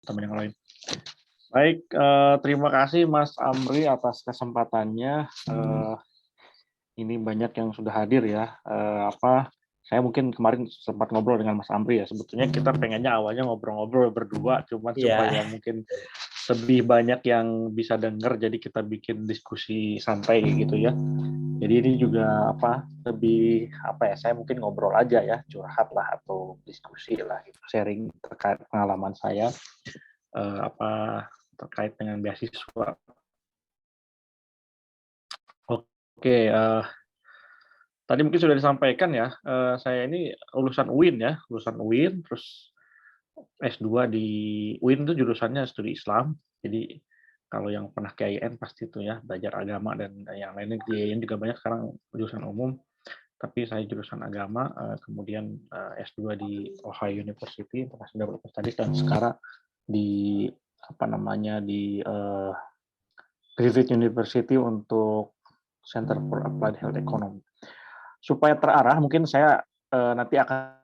teman yang lain. Baik, terima kasih Mas Amri atas kesempatannya. Ini banyak yang sudah hadir ya. Saya mungkin kemarin sempat ngobrol dengan Mas Amri ya. Sebetulnya kita pengennya awalnya ngobrol-ngobrol berdua, cuman supaya Iya. mungkin lebih banyak yang bisa dengar, jadi kita bikin diskusi santai gitu ya. Jadi ini juga lebih saya mungkin ngobrol aja ya, curhat lah atau diskusi lah, gitu, sharing terkait pengalaman saya terkait dengan beasiswa. Oke, tadi mungkin sudah disampaikan ya, saya ini lulusan UIN ya, lulusan UIN, terus S2 di UIN itu jurusannya studi Islam. Jadi kalau yang pernah ke IAIN pasti itu ya, belajar agama dan yang lainnya. Di IAIN juga banyak sekarang jurusan umum, tapi saya jurusan agama, kemudian S2 di Ohio University, International Development Studies, dan sekarang di di Griffith University untuk Center for Applied Health Economy. Supaya terarah, mungkin saya nanti akan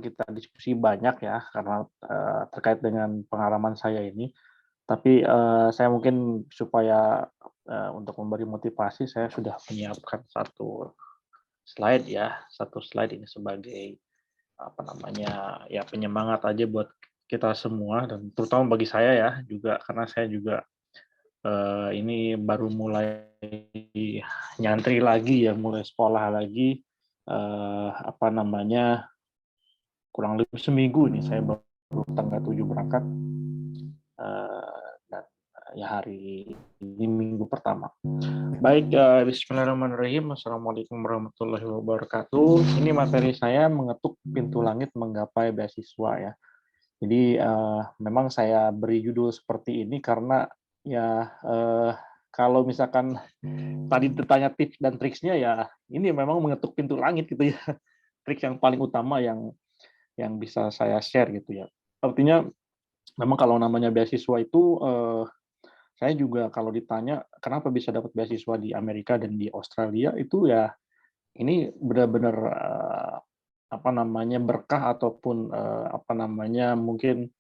kita diskusi banyak ya, karena terkait dengan pengalaman saya ini. Tapi saya mungkin supaya untuk memberi motivasi, saya sudah menyiapkan satu slide ini sebagai ya penyemangat aja buat kita semua, dan terutama bagi saya ya juga, karena saya juga ini baru mulai nyantri lagi ya, mulai sekolah lagi, kurang lebih seminggu ini saya baru tanggal 7 berangkat, dan ya hari ini minggu pertama. Baik, bismillahirrahmanirrahim. Assalamualaikum warahmatullahi wabarakatuh. Ini materi saya mengetuk pintu langit menggapai beasiswa ya. Jadi memang saya beri judul seperti ini karena ya kalau misalkan tadi ditanya tips dan triksnya, ya ini memang mengetuk pintu langit gitu ya. Trik yang paling utama yang bisa saya share gitu ya. Artinya memang kalau namanya beasiswa itu, saya juga kalau ditanya kenapa bisa dapat beasiswa di Amerika dan di Australia, itu ya ini benar-benar berkah ataupun mungkin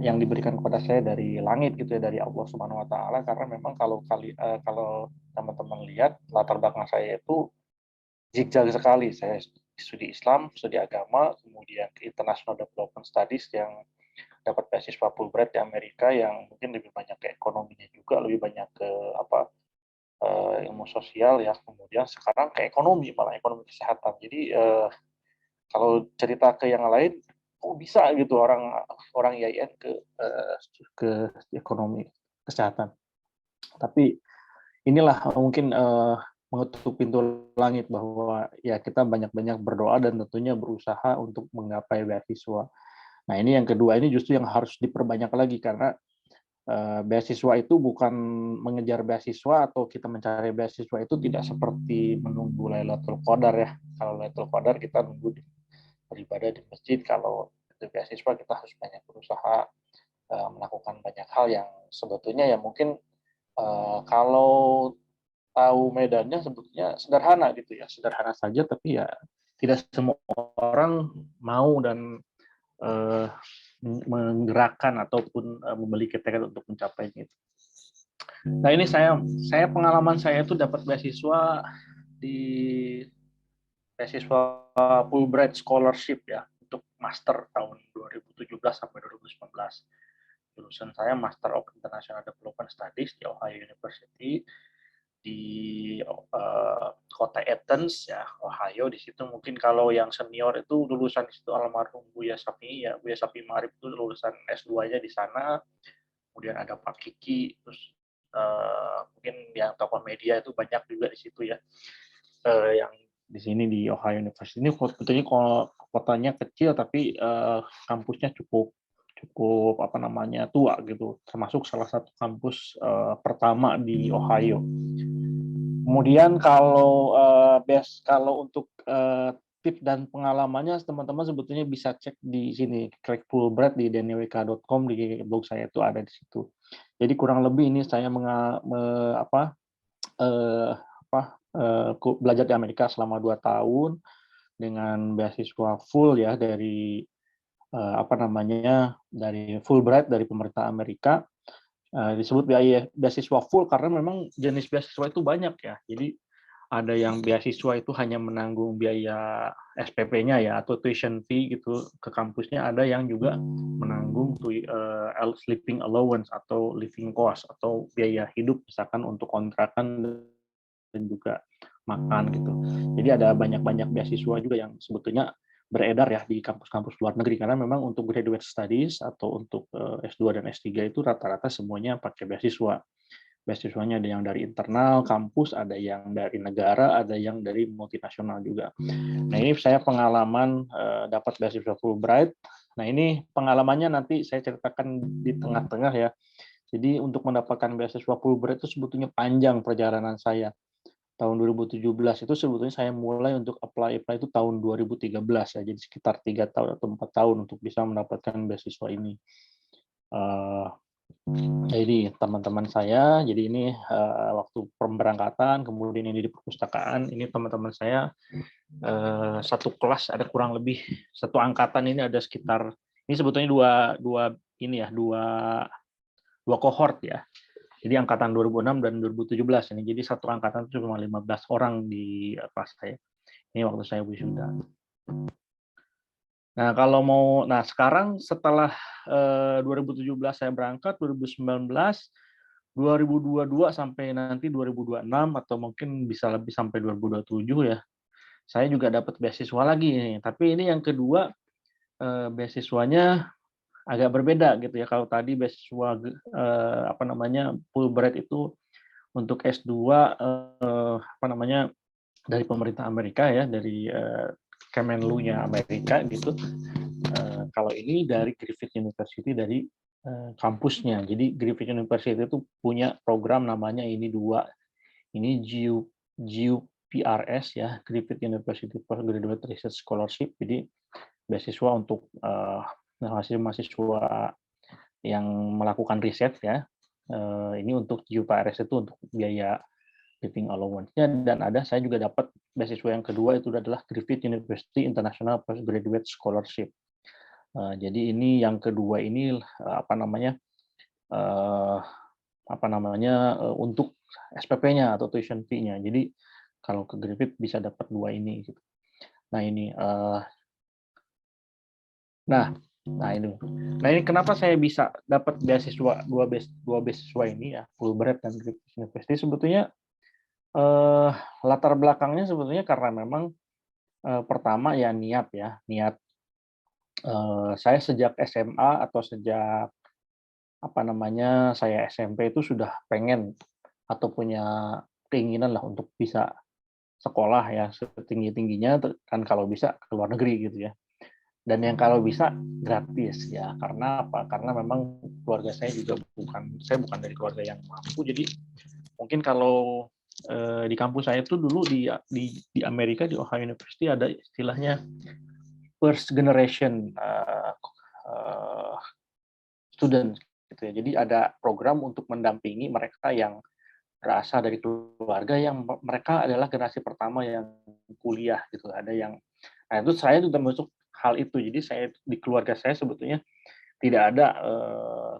yang diberikan kepada saya dari langit gitu ya, dari Allah Subhanahu Wa Taala. Karena memang kalau teman-teman lihat latar belakang saya itu zigzag sekali. Saya studi Islam, studi agama, kemudian ke International Development Studies yang dapat beasiswa Fulbright di Amerika, yang mungkin lebih banyak ke ekonominya juga, lebih banyak ke ilmu sosial ya. Kemudian sekarang ke ekonomi, malah ekonomi kesehatan. Jadi kalau cerita ke yang lain, kok bisa gitu orang orang IAIN ke ekonomi kesehatan. Tapi inilah mungkin mengetuk pintu langit bahwa ya kita banyak-banyak berdoa dan tentunya berusaha untuk menggapai beasiswa. Nah, ini yang kedua, ini justru yang harus diperbanyak lagi, karena beasiswa itu bukan mengejar beasiswa atau kita mencari beasiswa itu tidak seperti menunggu Lailatul Qadar ya. Kalau Lailatul Qadar kita nunggu beribadah di masjid, kalau itu beasiswa kita harus banyak berusaha melakukan banyak hal yang sebetulnya ya mungkin kalau tahu medannya sebetulnya sederhana gitu ya, sederhana saja, tapi ya tidak semua orang mau dan eh, menggerakkan ataupun memiliki tekad untuk mencapainya itu. Nah, ini saya pengalaman saya itu dapat beasiswa di beasiswa Fulbright Scholarship ya, untuk master tahun 2017 sampai 2019. Jurusan saya Master of International Development Studies di Ohio University di kota Athens ya, Ohio. Di situ mungkin kalau yang senior itu lulusan di situ almarhum Buya Safi ya, Buya Safi Marif itu lulusan S2-nya di sana. Kemudian ada Pak Kiki, terus mungkin yang tokoh media itu banyak juga di situ ya. Yang di sini di Ohio University ini sebetulnya kotanya kecil, tapi kampusnya cukup tua gitu, termasuk salah satu kampus pertama di Ohio. Kemudian kalau untuk tips dan pengalamannya, teman-teman sebetulnya bisa cek di sini, Craig Fulbright di danielwk.com, di blog saya itu ada di situ. Jadi kurang lebih ini saya belajar di Amerika selama 2 tahun dengan beasiswa full ya, dari apa namanya, dari Fulbright dari pemerintah Amerika, disebut beasiswa full karena memang jenis beasiswa itu banyak ya. Jadi ada yang beasiswa itu hanya menanggung biaya SPP-nya ya atau tuition fee gitu ke kampusnya, ada yang juga menanggung sleeping allowance atau living cost atau biaya hidup misalkan untuk kontrakan dan juga makan gitu. Jadi ada banyak-banyak beasiswa juga yang sebetulnya beredar ya di kampus-kampus luar negeri karena memang untuk graduate studies atau untuk S2 dan S3 itu rata-rata semuanya pakai beasiswa. Beasiswanya ada yang dari internal kampus, ada yang dari negara, ada yang dari multinasional juga. Nah ini saya pengalaman dapat beasiswa Fulbright. Nah ini pengalamannya nanti saya ceritakan di tengah-tengah ya. Jadi untuk mendapatkan beasiswa Fulbright itu sebetulnya panjang perjalanan saya. Tahun 2017 itu sebetulnya saya mulai untuk apply itu tahun 2013 ya, jadi sekitar 3 tahun atau 4 tahun untuk bisa mendapatkan beasiswa ini. Uh, jadi teman-teman saya, jadi ini waktu pemberangkatan, kemudian ini di perpustakaan, ini teman-teman saya satu kelas ada kurang lebih satu angkatan ini ada sekitar ini sebetulnya dua kohort ya. Jadi angkatan 2006 dan 2017 ini. Jadi satu angkatan itu cuma 15 orang di kelas saya. Ini waktu saya wisuda. Nah, sekarang setelah 2017 saya berangkat, 2019, 2022 sampai nanti 2026 atau mungkin bisa lebih sampai 2027 ya. Saya juga dapat beasiswa lagi nih. Tapi ini yang kedua beasiswanya agak berbeda gitu ya. Kalau tadi beasiswa Fulbright itu untuk S2 dari pemerintah Amerika ya, dari Kemenlu-nya Amerika gitu. Kalau ini dari Griffith University dari kampusnya. Jadi Griffith University itu punya program namanya ini GUPRS ya, Griffith University Postgraduate Research Scholarship. Jadi beasiswa untuk mahasiswa yang melakukan riset ya. Ini untuk GUPRS itu untuk biaya living allowance-nya, dan saya juga dapat beasiswa yang kedua itu adalah Griffith University International Postgraduate Scholarship. Jadi ini yang kedua ini untuk SPP-nya atau tuition fee-nya. Jadi kalau ke Griffith bisa dapat dua ini gitu. Nah ini ini kenapa saya bisa dapat dua beasiswa ini ya, Fulbright dan Griffith University. Sebetulnya latar belakangnya sebetulnya karena memang pertama ya niat saya sejak SMA atau sejak saya SMP itu sudah pengen atau punya keinginan lah untuk bisa sekolah ya setinggi-tingginya kan kalau bisa ke luar negeri gitu ya. Dan yang kalau bisa gratis ya, karena apa? Karena memang keluarga saya juga bukan dari keluarga yang mampu, jadi mungkin kalau di kampus saya itu dulu di Amerika di Ohio University ada istilahnya first generation student gitu ya. Jadi ada program untuk mendampingi mereka yang berasal dari keluarga yang mereka adalah generasi pertama yang kuliah gitu. Ada yang itu saya juga termasuk hal itu. Jadi saya di keluarga saya sebetulnya tidak ada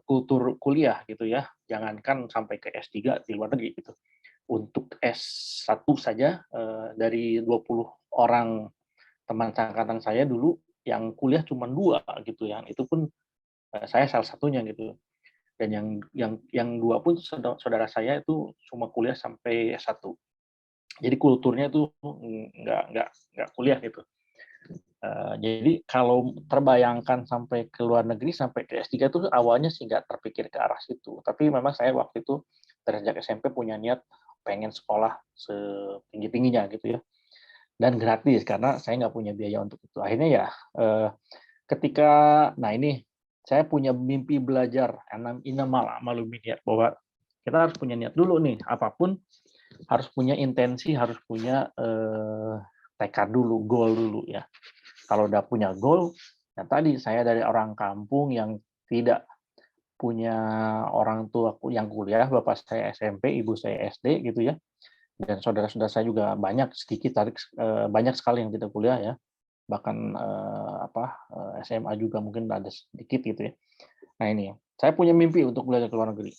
kultur kuliah gitu ya. Jangankan sampai ke S3 di luar negeri gitu. Untuk S1 saja dari 20 orang teman angkatan saya dulu yang kuliah cuma 2 gitu ya. Itu pun saya salah satunya gitu. Dan yang 2 pun saudara saya itu cuma kuliah sampai S1. Jadi kulturnya itu nggak kuliah gitu. Jadi kalau terbayangkan sampai ke luar negeri, sampai ke S3 itu awalnya sih nggak terpikir ke arah situ. Tapi memang saya waktu itu dari sejak SMP punya niat pengen sekolah setinggi-tingginya gitu ya. Dan gratis karena saya nggak punya biaya untuk itu. Akhirnya ya ketika, ini saya punya mimpi belajar, inamal niat, bahwa kita harus punya niat dulu nih, apapun harus punya intensi, harus punya tekad dulu, goal dulu ya. Kalau udah punya goal, ya tadi saya dari orang kampung yang tidak punya orang tua yang kuliah, bapak saya SMP, ibu saya SD gitu ya, dan saudara-saudara saya juga banyak sekali yang tidak kuliah ya. bahkan SMA juga mungkin ada sedikit gitu ya. Nah ini, saya punya mimpi untuk belajar ke luar negeri.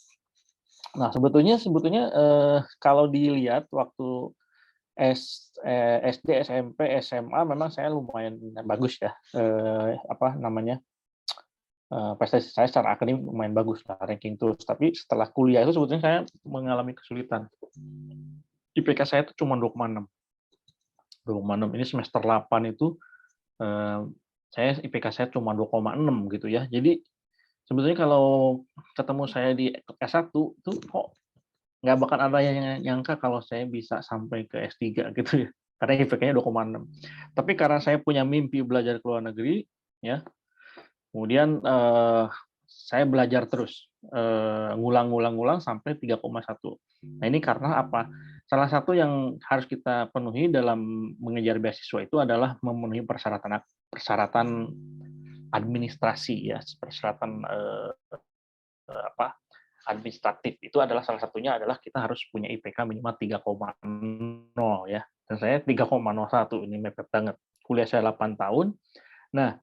Nah sebetulnya kalau dilihat waktu SD, SMP, SMA memang saya lumayan bagus ya, prestasi saya secara akademik lumayan bagus lah, ranking terus. Tapi setelah kuliah itu sebetulnya saya mengalami kesulitan. IPK saya itu cuma 2,6. 2,6 ini semester 8 itu saya IPK saya cuma 2,6 gitu ya. Jadi sebetulnya kalau ketemu saya di S1 tuh kok nggak bakal ada yang nyangka kalau saya bisa sampai ke S3 gitu ya. Karena IPK-nya 2,6. Tapi karena saya punya mimpi belajar ke luar negeri ya, kemudian saya belajar terus, ngulang sampai 3,1. Nah ini karena apa? Salah satu yang harus kita penuhi dalam mengejar beasiswa itu adalah memenuhi persyaratan administrasi ya, persyaratan administratif. Itu adalah salah satunya adalah kita harus punya IPK minimal 3,0 ya. Dan saya 3,01, ini mepet banget. Kuliah saya 8 tahun. Nah,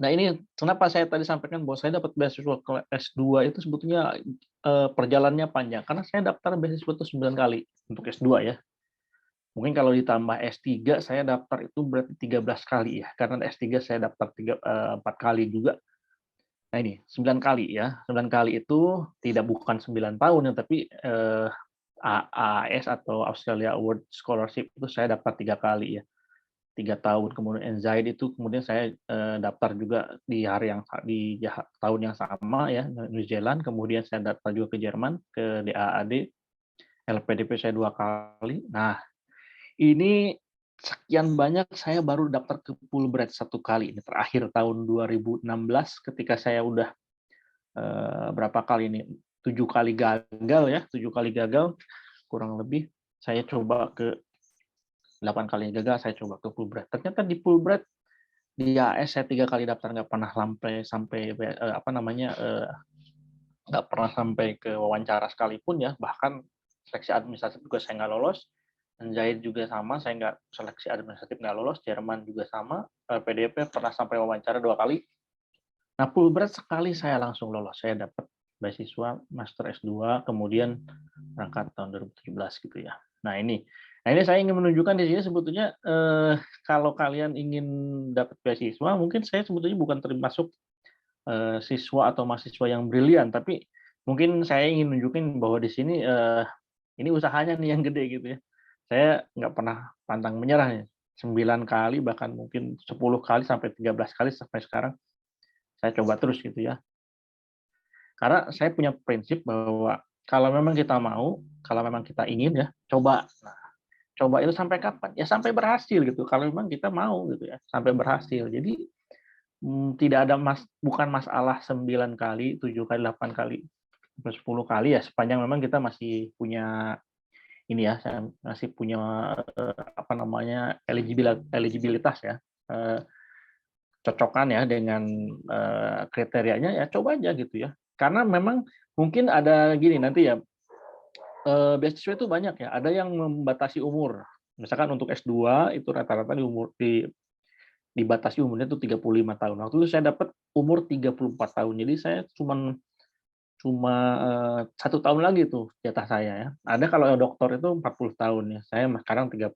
ini kenapa saya tadi sampaikan bahwa saya dapat beasiswa ke S2 itu sebetulnya perjalanannya panjang, karena saya daftar beasiswa itu 9 kali untuk S2 ya. Mungkin kalau ditambah S3 saya daftar itu berarti 13 kali ya, karena S3 saya daftar 4 kali juga. Nah ini 9 kali ya, 9 kali itu bukan 9 tahun ya, tapi AAS atau Australia Award Scholarship itu saya dapat 3 kali ya. 3 tahun, kemudian Anxiety itu kemudian saya daftar juga di tahun yang sama ya, New Zealand, kemudian saya daftar juga ke Jerman, ke DAAD, LPDP saya 2 kali. Nah, ini sekian banyak saya baru daftar ke Fulbright 1 kali, ini terakhir tahun 2016 ketika saya udah berapa kali ini, 7 kali gagal ya, 7 kali gagal kurang lebih, saya coba ke 8 kali gagal, saya coba ke Fulbright. Ternyata di Fulbright di AS saya 3 kali daftar nggak pernah sampai nggak pernah sampai ke wawancara sekalipun ya, bahkan seleksi administratif juga saya nggak lolos. Menjahit juga sama, saya nggak seleksi administratif nggak lolos. Jerman juga sama, PDP pernah sampai wawancara 2 kali. Nah Fulbright sekali saya langsung lolos, saya dapat beasiswa Master S2, kemudian berangkat tahun 2017 gitu ya. Nah ini saya ingin menunjukkan di sini sebetulnya kalau kalian ingin dapat beasiswa, mungkin saya sebetulnya bukan termasuk siswa atau mahasiswa yang brilian, tapi mungkin saya ingin nunjukin bahwa di sini ini usahanya nih yang gede gitu ya. Saya nggak pernah pantang menyerah ya. 9 kali bahkan mungkin 10 kali sampai 13 kali sampai sekarang saya coba terus gitu ya. Karena saya punya prinsip bahwa kalau memang kita mau, kalau memang kita ingin ya, coba. Nah, coba itu sampai kapan? Ya sampai berhasil gitu. Kalau memang kita mau gitu ya, sampai berhasil. Jadi tidak ada bukan masalah 9 kali, 7 kali, 8 kali, 10 kali ya, sepanjang memang kita masih punya ini ya, saya masih punya eligibilitas ya, cocokan ya dengan kriterianya ya coba aja gitu ya. Karena memang mungkin ada gini nanti ya, beasiswa itu banyak ya, ada yang membatasi umur. Misalkan untuk S2 itu rata-rata dibatasi umurnya itu 35 tahun. Waktu itu saya dapat umur 34 tahun. Jadi saya cuma 1 tahun lagi tuh jatah saya ya. Ada kalau dokter itu 40 tahun ya. Saya sekarang 38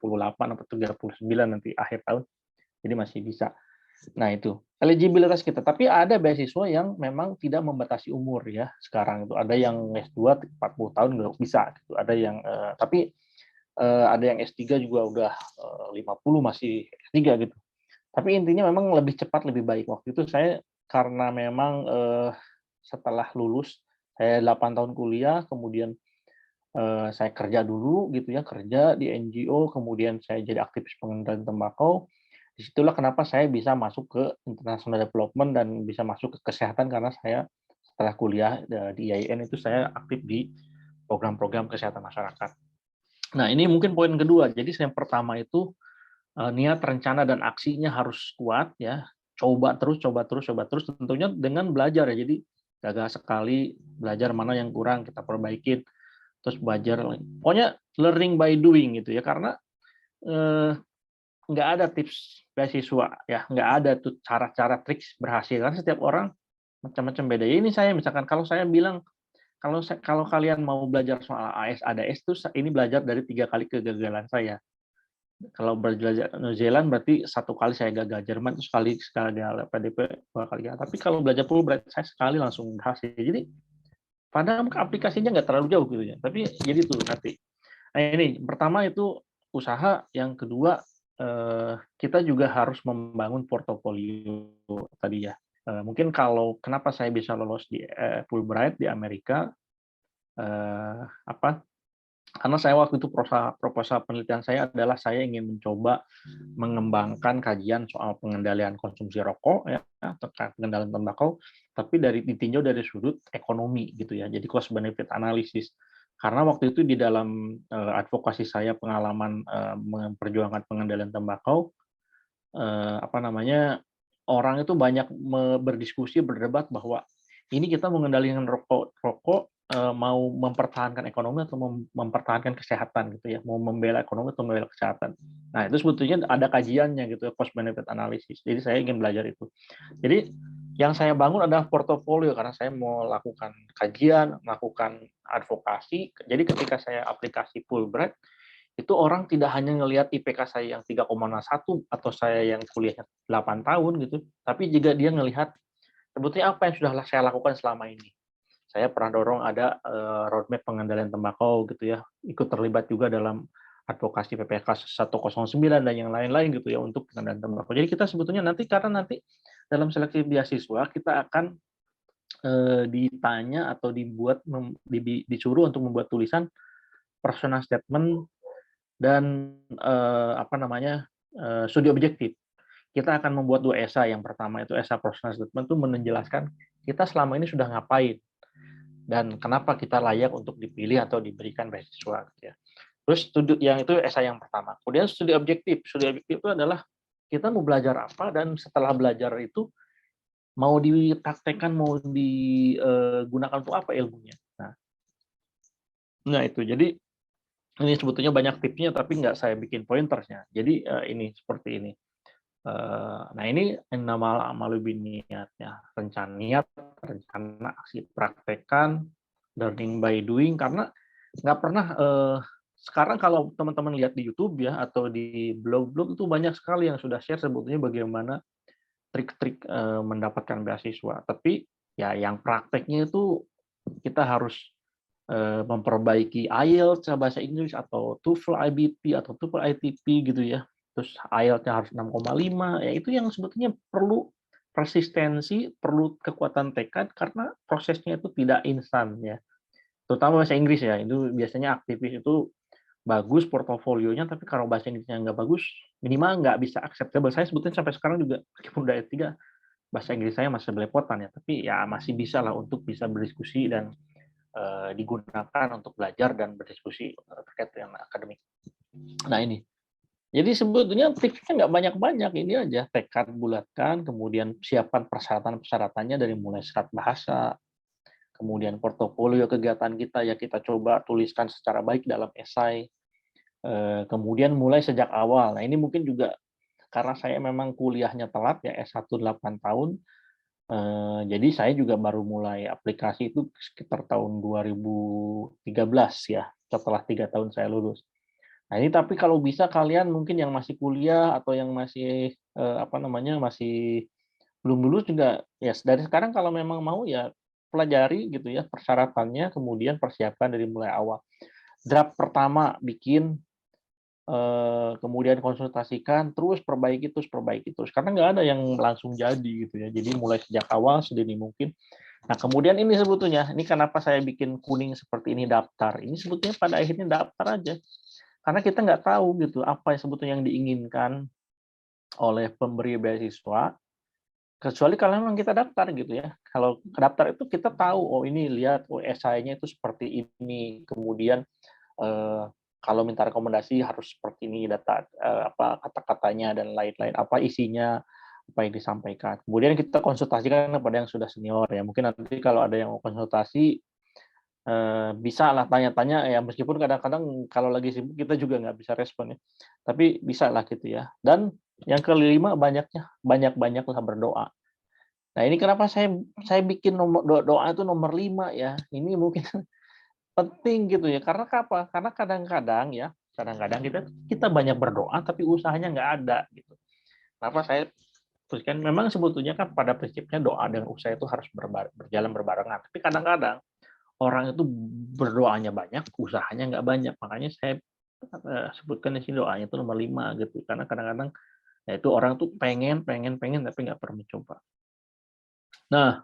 atau 39 nanti akhir tahun. Jadi masih bisa. Nah itu eligibilitas kita. Tapi ada beasiswa yang memang tidak membatasi umur ya. Sekarang itu ada yang S2 40 tahun nggak bisa gitu. Ada yang tapi ada yang S3 juga udah 50 masih S3 gitu. Tapi intinya memang lebih cepat lebih baik. Waktu itu saya karena memang setelah lulus saya 8 tahun kuliah, kemudian saya kerja dulu gitu ya, kerja di NGO, kemudian saya jadi aktivis pengendalian tembakau. Disitulah kenapa saya bisa masuk ke international development dan bisa masuk ke kesehatan karena saya setelah kuliah di IAIN itu saya aktif di program-program kesehatan masyarakat. Nah ini mungkin poin kedua. Jadi yang pertama itu niat, rencana, dan aksinya harus kuat ya. Coba terus, tentunya dengan belajar ya. Jadi gagal sekali, belajar mana yang kurang, kita perbaikin, terus belajar lagi. Pokoknya learning by doing gitu ya. Karena nggak ada tips beasiswa ya, nggak ada tuh cara-cara triks berhasil, karena setiap orang macam-macam beda. Ya ini saya misalkan kalau saya bilang, kalau kalian mau belajar soal AS, ADS tuh ini belajar dari 3 kali kegagalan saya. Kalau belajar New Zealand berarti 1 kali saya gagal, Jerman itu sekali gagal, PDP 2 kali gagal. Tapi kalau belajar Fulbright saya sekali langsung berhasil. Jadi padahal aplikasinya nggak terlalu jauh gitu ya, tapi jadi tuh nanti. Nah ini pertama itu usaha, yang kedua kita juga harus membangun portofolio tadi ya. Mungkin kalau kenapa saya bisa lolos di Fulbright di Amerika, apa, karena saya waktu itu proposal penelitian saya adalah saya ingin mencoba mengembangkan kajian soal pengendalian konsumsi rokok ya, atau pengendalian tembakau, tapi ditinjau dari sudut ekonomi gitu ya. Jadi cost benefit analysis. Karena waktu itu di dalam advokasi saya pengalaman memperjuangkan pengendalian tembakau, apa namanya, orang itu banyak berdiskusi, berdebat bahwa ini kita mengendalikan rokok mau mempertahankan ekonomi atau mempertahankan kesehatan gitu ya, mau membela ekonomi atau membela kesehatan. Nah itu sebetulnya ada kajiannya gitu ya, cost benefit analysis. Jadi saya ingin belajar itu. Jadi yang saya bangun adalah portofolio karena saya mau lakukan kajian, melakukan advokasi. Jadi ketika saya aplikasi Fulbright, itu orang tidak hanya ngelihat IPK saya yang 3,1 atau saya yang kuliahnya 8 tahun gitu, tapi juga dia ngelihat sebetulnya apa yang sudah saya lakukan selama ini. Saya pernah dorong ada roadmap pengendalian tembakau gitu ya, ikut terlibat juga dalam advokasi PPK 109 dan yang lain-lain gitu ya untuk pengendalian tembakau. Jadi kita sebetulnya nanti karena nanti dalam seleksi beasiswa kita akan ditanya atau disuruh untuk membuat tulisan personal statement dan apa namanya studi objektif. Kita akan membuat 2 esai. Yang pertama itu esai personal statement itu menjelaskan kita selama ini sudah ngapain dan kenapa kita layak untuk dipilih atau diberikan beasiswa gitu ya. Terus studi yang itu esai yang pertama. Kemudian studi objektif. Studi objektif itu adalah kita mau belajar apa dan setelah belajar itu mau dipraktekkan, mau digunakan untuk apa ilmunya. Nah itu. Jadi ini sebetulnya banyak tipsnya tapi nggak saya bikin pointersnya. Jadi ini seperti ini. Nah ini innamal a'malu binniyatnya, rencana, aksi, praktekkan, learning by doing, karena nggak pernah sekarang kalau teman-teman lihat di YouTube ya atau di blog-blog itu banyak sekali yang sudah share sebetulnya bagaimana trik-trik mendapatkan beasiswa. Tapi ya yang prakteknya itu kita harus memperbaiki IELTS bahasa Inggris atau TOEFL IBT atau TOEFL ITP gitu ya. Terus IELTS-nya harus 6,5, ya itu yang sebetulnya perlu persistensi, perlu kekuatan tekad karena prosesnya itu tidak instan ya. Terutama bahasa Inggris ya, itu biasanya aktivis itu bagus portofolionya, tapi kalau bahasa Inggrisnya nggak bagus, minimal nggak bisa acceptable. Saya sebetulnya sampai sekarang juga, meskipun udah S3, bahasa Inggris saya masih belepotan ya, tapi ya masih bisa lah untuk bisa berdiskusi dan digunakan untuk belajar dan berdiskusi terkait dengan akademik. Nah ini, jadi sebetulnya tipsnya nggak banyak-banyak, ini aja tekad bulatkan, kemudian siapkan persyaratan-persyaratannya dari mulai serat bahasa, kemudian portofolio kegiatan kita ya kita coba tuliskan secara baik dalam esai, kemudian mulai sejak awal. Nah ini mungkin juga karena saya memang kuliahnya telat ya S1 8 tahun, jadi saya juga baru mulai aplikasi itu sekitar tahun 2013 ya, setelah 3 tahun saya lulus. Nah ini tapi kalau bisa kalian mungkin yang masih kuliah atau yang masih, apa namanya, masih belum lulus juga, ya dari sekarang kalau memang mau ya pelajari gitu ya persyaratannya, kemudian persiapkan dari mulai awal. Draft pertama bikin, kemudian konsultasikan, terus perbaiki terus, karena nggak ada yang langsung jadi gitu ya. Jadi mulai sejak awal sedini mungkin. Nah kemudian ini sebetulnya, ini kenapa saya bikin kuning seperti ini daftar, ini sebetulnya pada akhirnya daftar aja. Karena kita nggak tahu gitu apa yang sebetulnya yang diinginkan oleh pemberi beasiswa, kecuali kalau memang kita daftar gitu ya. Kalau daftar itu kita tahu, oh ini lihat, oh esainya itu seperti ini, kemudian kalau minta rekomendasi harus seperti ini data apa kata-katanya dan lain-lain, apa isinya, apa yang disampaikan. Kemudian kita konsultasikan kepada yang sudah senior ya. Mungkin nanti kalau ada yang mau konsultasi Bisa lah tanya-tanya ya, meskipun kadang-kadang kalau lagi sibuk kita juga nggak bisa respon ya, tapi bisa lah gitu ya. Dan yang kelima banyak-banyaklah berdoa. Nah ini kenapa saya bikin nomor doa itu nomor 5 ya, ini mungkin penting gitu ya, karena apa? Karena kadang-kadang ya, kadang-kadang kita kita banyak berdoa tapi usahanya nggak ada gitu. Kenapa saya teruskan, memang sebetulnya kan pada prinsipnya doa dengan usaha itu harus berjalan berbarengan, tapi kadang-kadang orang itu berdoanya banyak, usahanya nggak banyak. Makanya saya sebutkan di sini doanya itu nomor 5 gitu. Karena kadang-kadang ya itu orang tuh pengen pengen pengen tapi nggak pernah mencoba. Nah,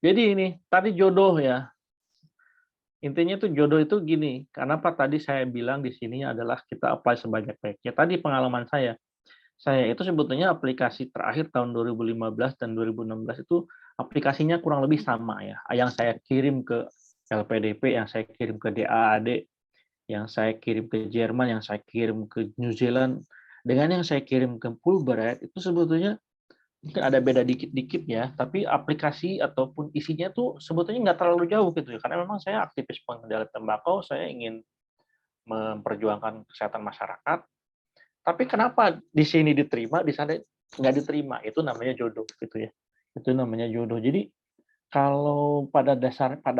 jadi ini tadi jodoh ya. Intinya tuh jodoh itu gini, kenapa tadi saya bilang di sini adalah kita apply sebanyak-banyaknya. Tadi pengalaman saya itu sebetulnya aplikasi terakhir tahun 2015 dan 2016 itu aplikasinya kurang lebih sama ya. Yang saya kirim ke LPDP, yang saya kirim ke DAAD, yang saya kirim ke Jerman, yang saya kirim ke New Zealand, dengan yang saya kirim ke Fulbright itu sebetulnya mungkin ada beda dikit-dikit ya, tapi aplikasi ataupun isinya tuh sebetulnya nggak terlalu jauh gitu ya, karena memang saya aktivis pengendali tembakau, saya ingin memperjuangkan kesehatan masyarakat, tapi kenapa di sini diterima, di sana nggak diterima, itu namanya jodoh gitu ya, itu namanya jodoh. Jadi kalau pada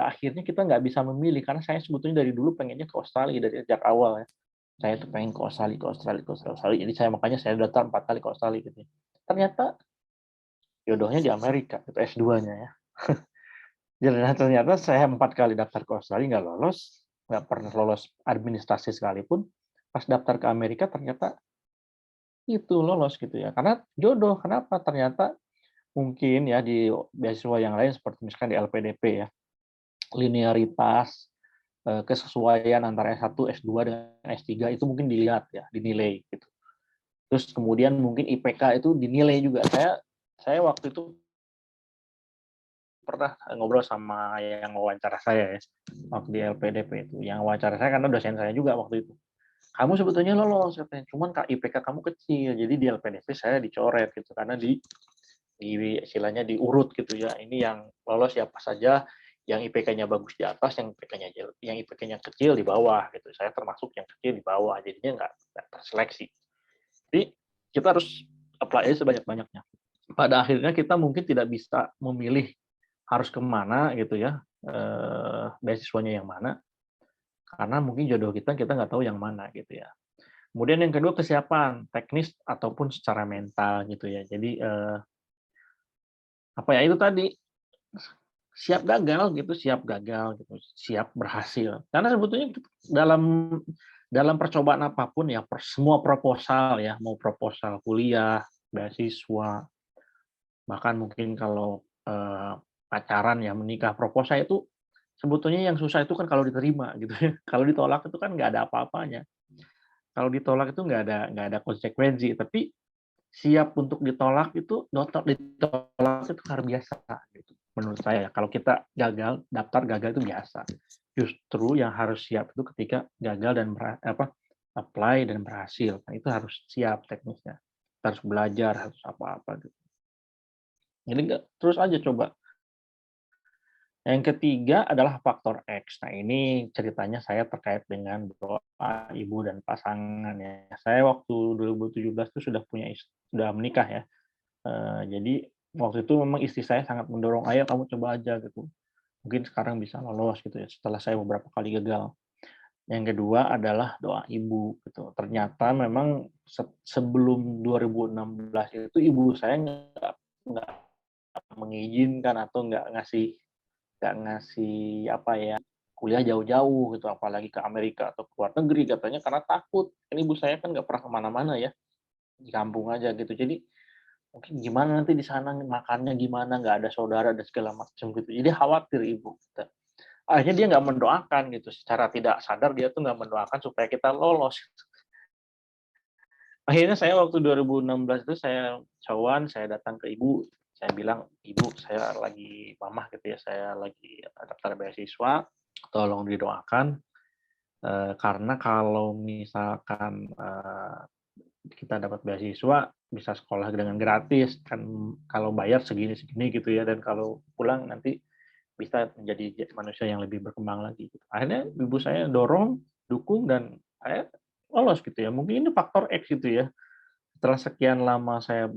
akhirnya kita nggak bisa memilih, karena saya sebetulnya dari dulu pengennya ke Australia dari sejak awal ya. Saya tuh pengen ke Australia, ke Australia, ke Australia. Jadi makanya saya daftar 4 kali ke Australia gitu ya. Ternyata jodohnya di Amerika, itu S2-nya ya. Jadi ternyata saya 4 kali daftar ke Australia nggak lolos, nggak pernah lolos administrasi sekalipun. Pas daftar ke Amerika ternyata itu lolos gitu ya. Karena jodoh, kenapa? Ternyata mungkin ya di beasiswa yang lain seperti misalkan di LPDP ya, linearitas, kesesuaian antara S1, S2 dengan S3 itu mungkin dilihat ya, dinilai gitu. Terus kemudian mungkin IPK itu dinilai juga. Saya waktu itu pernah ngobrol sama yang wawancara saya ya, waktu di LPDP itu. Yang wawancara saya karena dosen saya juga waktu itu. Kamu sebetulnya lolos katanya, cuman IPK kamu kecil. Jadi di LPDP saya dicoret gitu karena di istilahnya diurut gitu ya. Ini yang lolos siapa saja, yang IPK-nya bagus di atas, yang IPK-nya kecil di bawah gitu. Saya termasuk yang kecil di bawah, jadinya nggak terseleksi. Jadi kita harus apply aja sebanyak-banyaknya. Pada akhirnya kita mungkin tidak bisa memilih harus kemana gitu ya, beasiswanya yang mana, karena mungkin jodoh kita nggak tahu yang mana gitu ya. Kemudian yang kedua kesiapan teknis ataupun secara mental gitu ya. Jadi apa ya itu tadi, siap gagal gitu, siap berhasil. Karena sebetulnya dalam dalam percobaan apapun ya, semua proposal ya, mau proposal kuliah, beasiswa, bahkan mungkin kalau pacaran ya, menikah, proposal itu sebetulnya yang susah itu kan kalau diterima gitu ya. Kalau ditolak itu kan nggak ada apa-apanya. Kalau ditolak itu nggak ada konsekuensi, tapi siap untuk ditolak itu ditolak itu hal biasa gitu, menurut saya. Kalau kita gagal, daftar gagal itu biasa. Justru yang harus siap itu ketika gagal dan apply dan berhasil. Nah, itu harus siap teknisnya. Kita harus belajar, harus apa-apa gitu. Jadi terus aja coba. Yang ketiga adalah faktor X. Nah, ini ceritanya saya terkait dengan doa ibu dan pasangan ya. Saya waktu 2017 itu sudah menikah ya. Jadi waktu itu memang istri saya sangat mendorong, "Ayo kamu coba aja," gitu. Mungkin sekarang bisa lolos gitu ya, setelah saya beberapa kali gagal. Yang kedua adalah doa ibu gitu. Ternyata memang sebelum 2016 itu ibu saya nggak mengizinkan atau nggak ngasih apa ya, kuliah jauh-jauh gitu, apalagi ke Amerika atau ke luar negeri katanya karena takut. Kan ibu saya kan nggak pernah kemana-mana ya, di kampung aja gitu. Jadi mungkin gimana nanti di sana makannya gimana, nggak ada saudara dan segala macam gitu. Jadi khawatir ibu kita. Akhirnya dia nggak mendoakan gitu, secara tidak sadar dia tuh nggak mendoakan supaya kita lolos. Akhirnya saya waktu 2016 itu saya sowan, saya datang ke ibu, saya bilang, "Ibu, saya lagi mamah gitu ya, saya lagi daftar beasiswa, tolong didoakan, karena kalau misalkan, kita dapat beasiswa, bisa sekolah dengan gratis, kan kalau bayar segini-segini gitu ya, dan kalau pulang nanti bisa menjadi manusia yang lebih berkembang lagi gitu. Akhirnya ibu saya dorong, dukung, dan saya lolos gitu ya. Mungkin ini faktor X gitu ya. Setelah sekian lama saya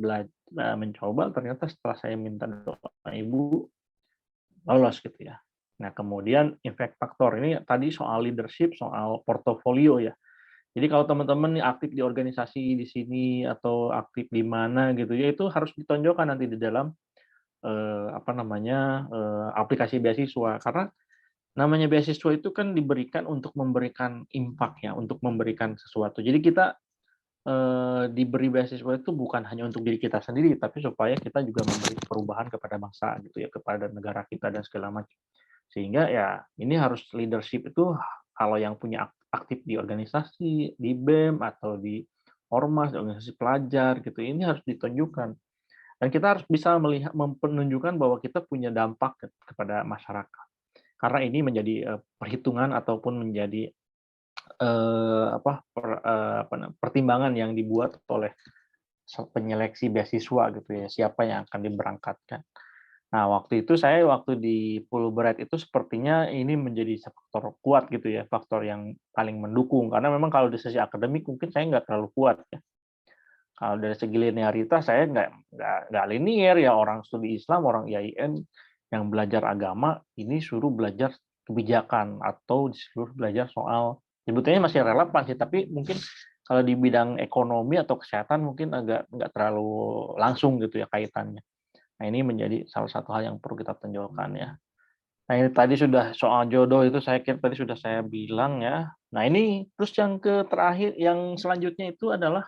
mencoba, ternyata setelah saya minta doa ibu, lolos gitu ya. Nah, kemudian impact faktor ini tadi soal leadership, soal portofolio ya. Jadi kalau teman-teman nih aktif di organisasi di sini atau aktif di mana gitu ya, itu harus ditonjolkan nanti di dalam aplikasi beasiswa. Karena namanya beasiswa itu kan diberikan untuk memberikan impact ya, untuk memberikan sesuatu. Jadi kita diberi beasiswa itu bukan hanya untuk diri kita sendiri, tapi supaya kita juga memberi perubahan kepada bangsa gitu ya, kepada negara kita dan segala macam. Sehingga ya ini harus leadership itu kalau yang punya aktif di organisasi, di BEM atau di ormas, di organisasi pelajar gitu, ini harus ditunjukkan. Dan kita harus bisa melihat menunjukkan bahwa kita punya dampak kepada masyarakat. Karena ini menjadi perhitungan ataupun menjadi pertimbangan yang dibuat oleh penyeleksi beasiswa gitu ya, siapa yang akan diberangkatkan. Nah, waktu di Fulbright itu sepertinya ini menjadi faktor kuat gitu ya, faktor yang paling mendukung. Karena memang kalau di sisi akademik mungkin saya nggak terlalu kuat ya. Kalau dari segi linearitas saya nggak linear ya, orang studi Islam, orang IAIN yang belajar agama ini suruh belajar kebijakan atau disuruh belajar soal sebetulnya masih relevan sih, tapi mungkin kalau di bidang ekonomi atau kesehatan mungkin agak nggak terlalu langsung gitu ya kaitannya. Nah, ini menjadi salah satu hal yang perlu kita tonjolkan ya. Nah, ini tadi sudah soal jodoh itu saya kira tadi sudah saya bilang ya. Nah, ini terus terakhir yang selanjutnya itu adalah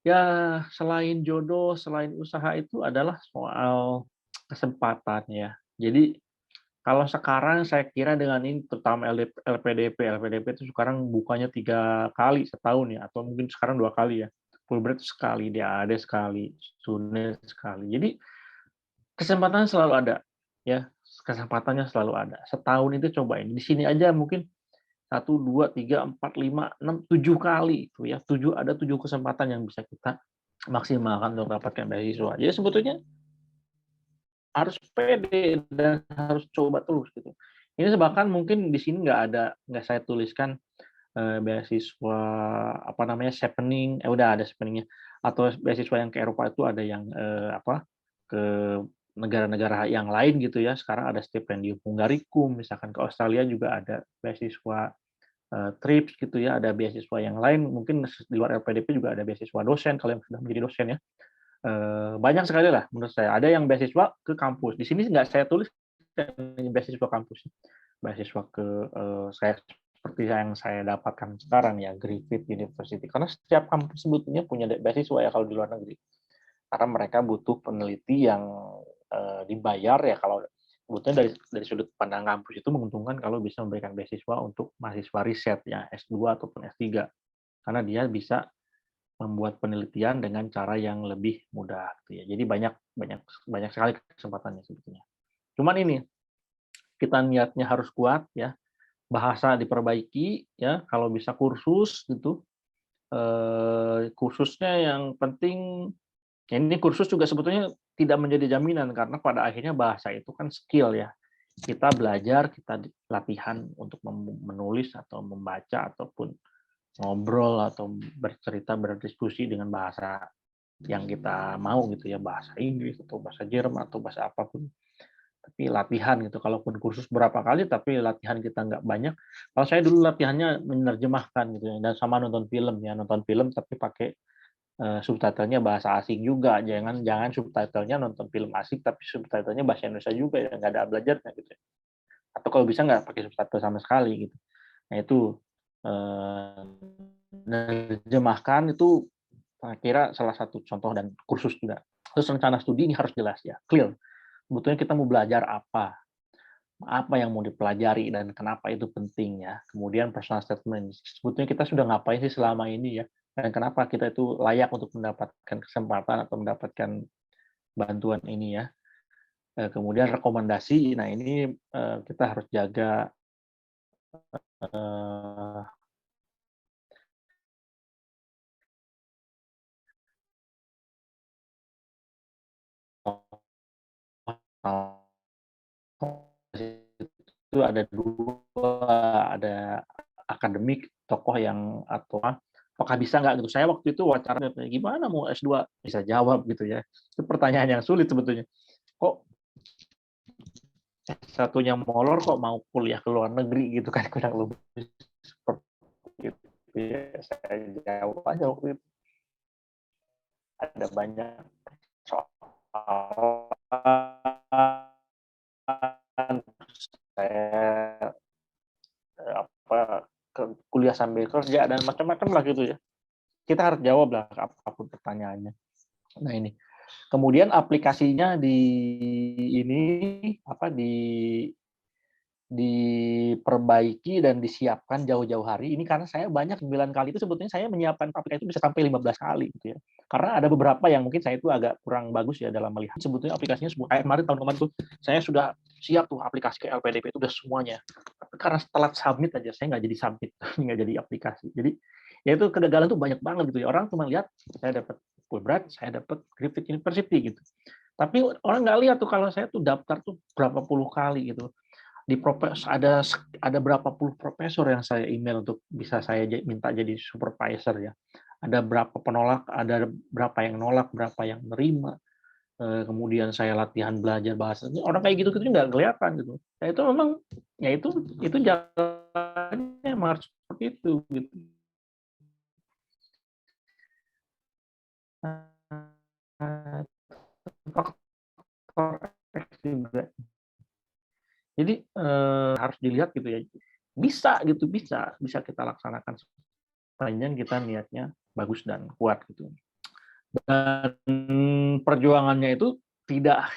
ya selain jodoh, selain usaha itu adalah soal kesempatan ya. Jadi kalau sekarang saya kira dengan ini terutama LPDP itu sekarang bukanya 3 kali setahun ya, atau mungkin sekarang 2 kali ya. Fulbright sekali, DAAD sekali, SUNES sekali. Jadi kesempatan selalu ada ya, kesempatannya selalu ada. Setahun itu cobain. Di sini aja mungkin 1, 2, 3, 4, 5, 6, 7 kali itu ya. Ada 7 kesempatan yang bisa kita maksimalkan untuk mendapatkan beasiswa. Jadi sebetulnya harus pede dan harus coba terus gitu. Ini bahkan mungkin di sini nggak saya tuliskan beasiswa chevening, udah ada chevening-nya, atau beasiswa yang ke Eropa itu ada yang ke negara-negara yang lain gitu ya. Sekarang ada stipendium Hungaricum, misalkan ke Australia juga ada beasiswa TRIPS gitu ya, ada beasiswa yang lain, mungkin di luar LPDP juga ada beasiswa dosen kalau yang sudah menjadi dosen ya. Banyak sekali lah menurut saya. Ada yang beasiswa ke kampus. Di sini nggak saya tulis beasiswa kampus. Beasiswa ke saya seperti yang saya dapatkan sekarang ya, Griffith University. Karena setiap kampus sebetulnya punya beasiswa ya kalau di luar negeri. Karena mereka butuh peneliti yang dibayar ya, kalau sebetulnya dari sudut pandang kampus itu menguntungkan kalau bisa memberikan beasiswa untuk mahasiswa riset ya, S2 ataupun S3. Karena dia bisa membuat penelitian dengan cara yang lebih mudah gitu ya. Jadi banyak banyak banyak sekali kesempatannya sebetulnya. Cuman ini kita niatnya harus kuat ya, bahasa diperbaiki ya, kalau bisa kursus gitu. Kursusnya yang penting ya, ini kursus juga sebetulnya tidak menjadi jaminan karena pada akhirnya bahasa itu kan skill ya. Kita belajar, kita latihan untuk menulis atau membaca ataupun ngobrol atau bercerita, berdiskusi dengan bahasa yang kita mau gitu ya, bahasa Inggris atau bahasa Jerman atau bahasa apapun. Tapi latihan gitu, kalaupun kursus berapa kali tapi latihan kita nggak banyak. Kalau saya dulu latihannya menerjemahkan gitu ya, dan sama nonton film ya, nonton film tapi pakai subtitlenya bahasa asing juga. Jangan jangan subtitlenya nonton film asing tapi subtitlenya bahasa Indonesia juga ya, nggak ada belajarnya gitu ya. Atau kalau bisa nggak pakai subtitle sama sekali gitu. Nah itu eh, menerjemahkan itu saya kira salah satu contoh dan kursus juga. Terus rencana studi ini harus jelas ya, clear. Sebetulnya kita mau belajar apa yang mau dipelajari dan kenapa itu penting ya. Kemudian personal statement. Sebetulnya kita sudah ngapain sih selama ini ya, dan kenapa kita itu layak untuk mendapatkan kesempatan atau mendapatkan bantuan ini ya. Kemudian rekomendasi. Nah ini kita harus jaga itu ada 2, ada akademik, tokoh yang atau apakah bisa nggak gitu. Saya waktu itu wawancara, "Gimana mau S2?" Bisa jawab gitu ya. Itu pertanyaan yang sulit sebetulnya. Kok S1-nya molor kok mau kuliah ke luar negeri gitu kan, kurang lebih seperti itu ya. Saya jawab aja waktu itu. Ada banyak soal saya kuliah sambil kerja dan macam-macam lah gitu ya. Kita harus jawab lah apapun pertanyaannya. Nah ini. Kemudian aplikasinya ini diperbaiki dan disiapkan jauh-jauh hari. Ini karena saya banyak 9 kali itu sebetulnya saya menyiapkan aplikasi itu bisa sampai 15 kali gitu ya. Karena ada beberapa yang mungkin saya itu agak kurang bagus ya dalam melihat. Sebetulnya aplikasinya kayak tahun kemarin tuh saya sudah siap tuh aplikasi ke LPDP itu udah semuanya. Tapi karena telat submit aja saya nggak jadi submit, nggak jadi aplikasi. Jadi ya itu kegagalan tuh banyak banget gitu ya. Orang cuma lihat saya dapat Fulbright, saya dapat Griffith University gitu. Tapi orang nggak lihat tuh kalau saya tuh daftar tuh berapa puluh kali gitu. Ada berapa puluh profesor yang saya email untuk bisa saya minta jadi supervisor ya. Ada berapa penolak, ada berapa yang nolak, berapa yang menerima. Kemudian saya latihan belajar bahasa. Orang kayak gitu itu nggak kelihatan gitu. Ya itu memang ya itu jalannya memang harus seperti itu gitu. Faktor X juga. Jadi harus dilihat gitu ya. Bisa gitu, bisa kita laksanakan sepanjang kita niatnya bagus dan kuat gitu. Dan perjuangannya itu tidak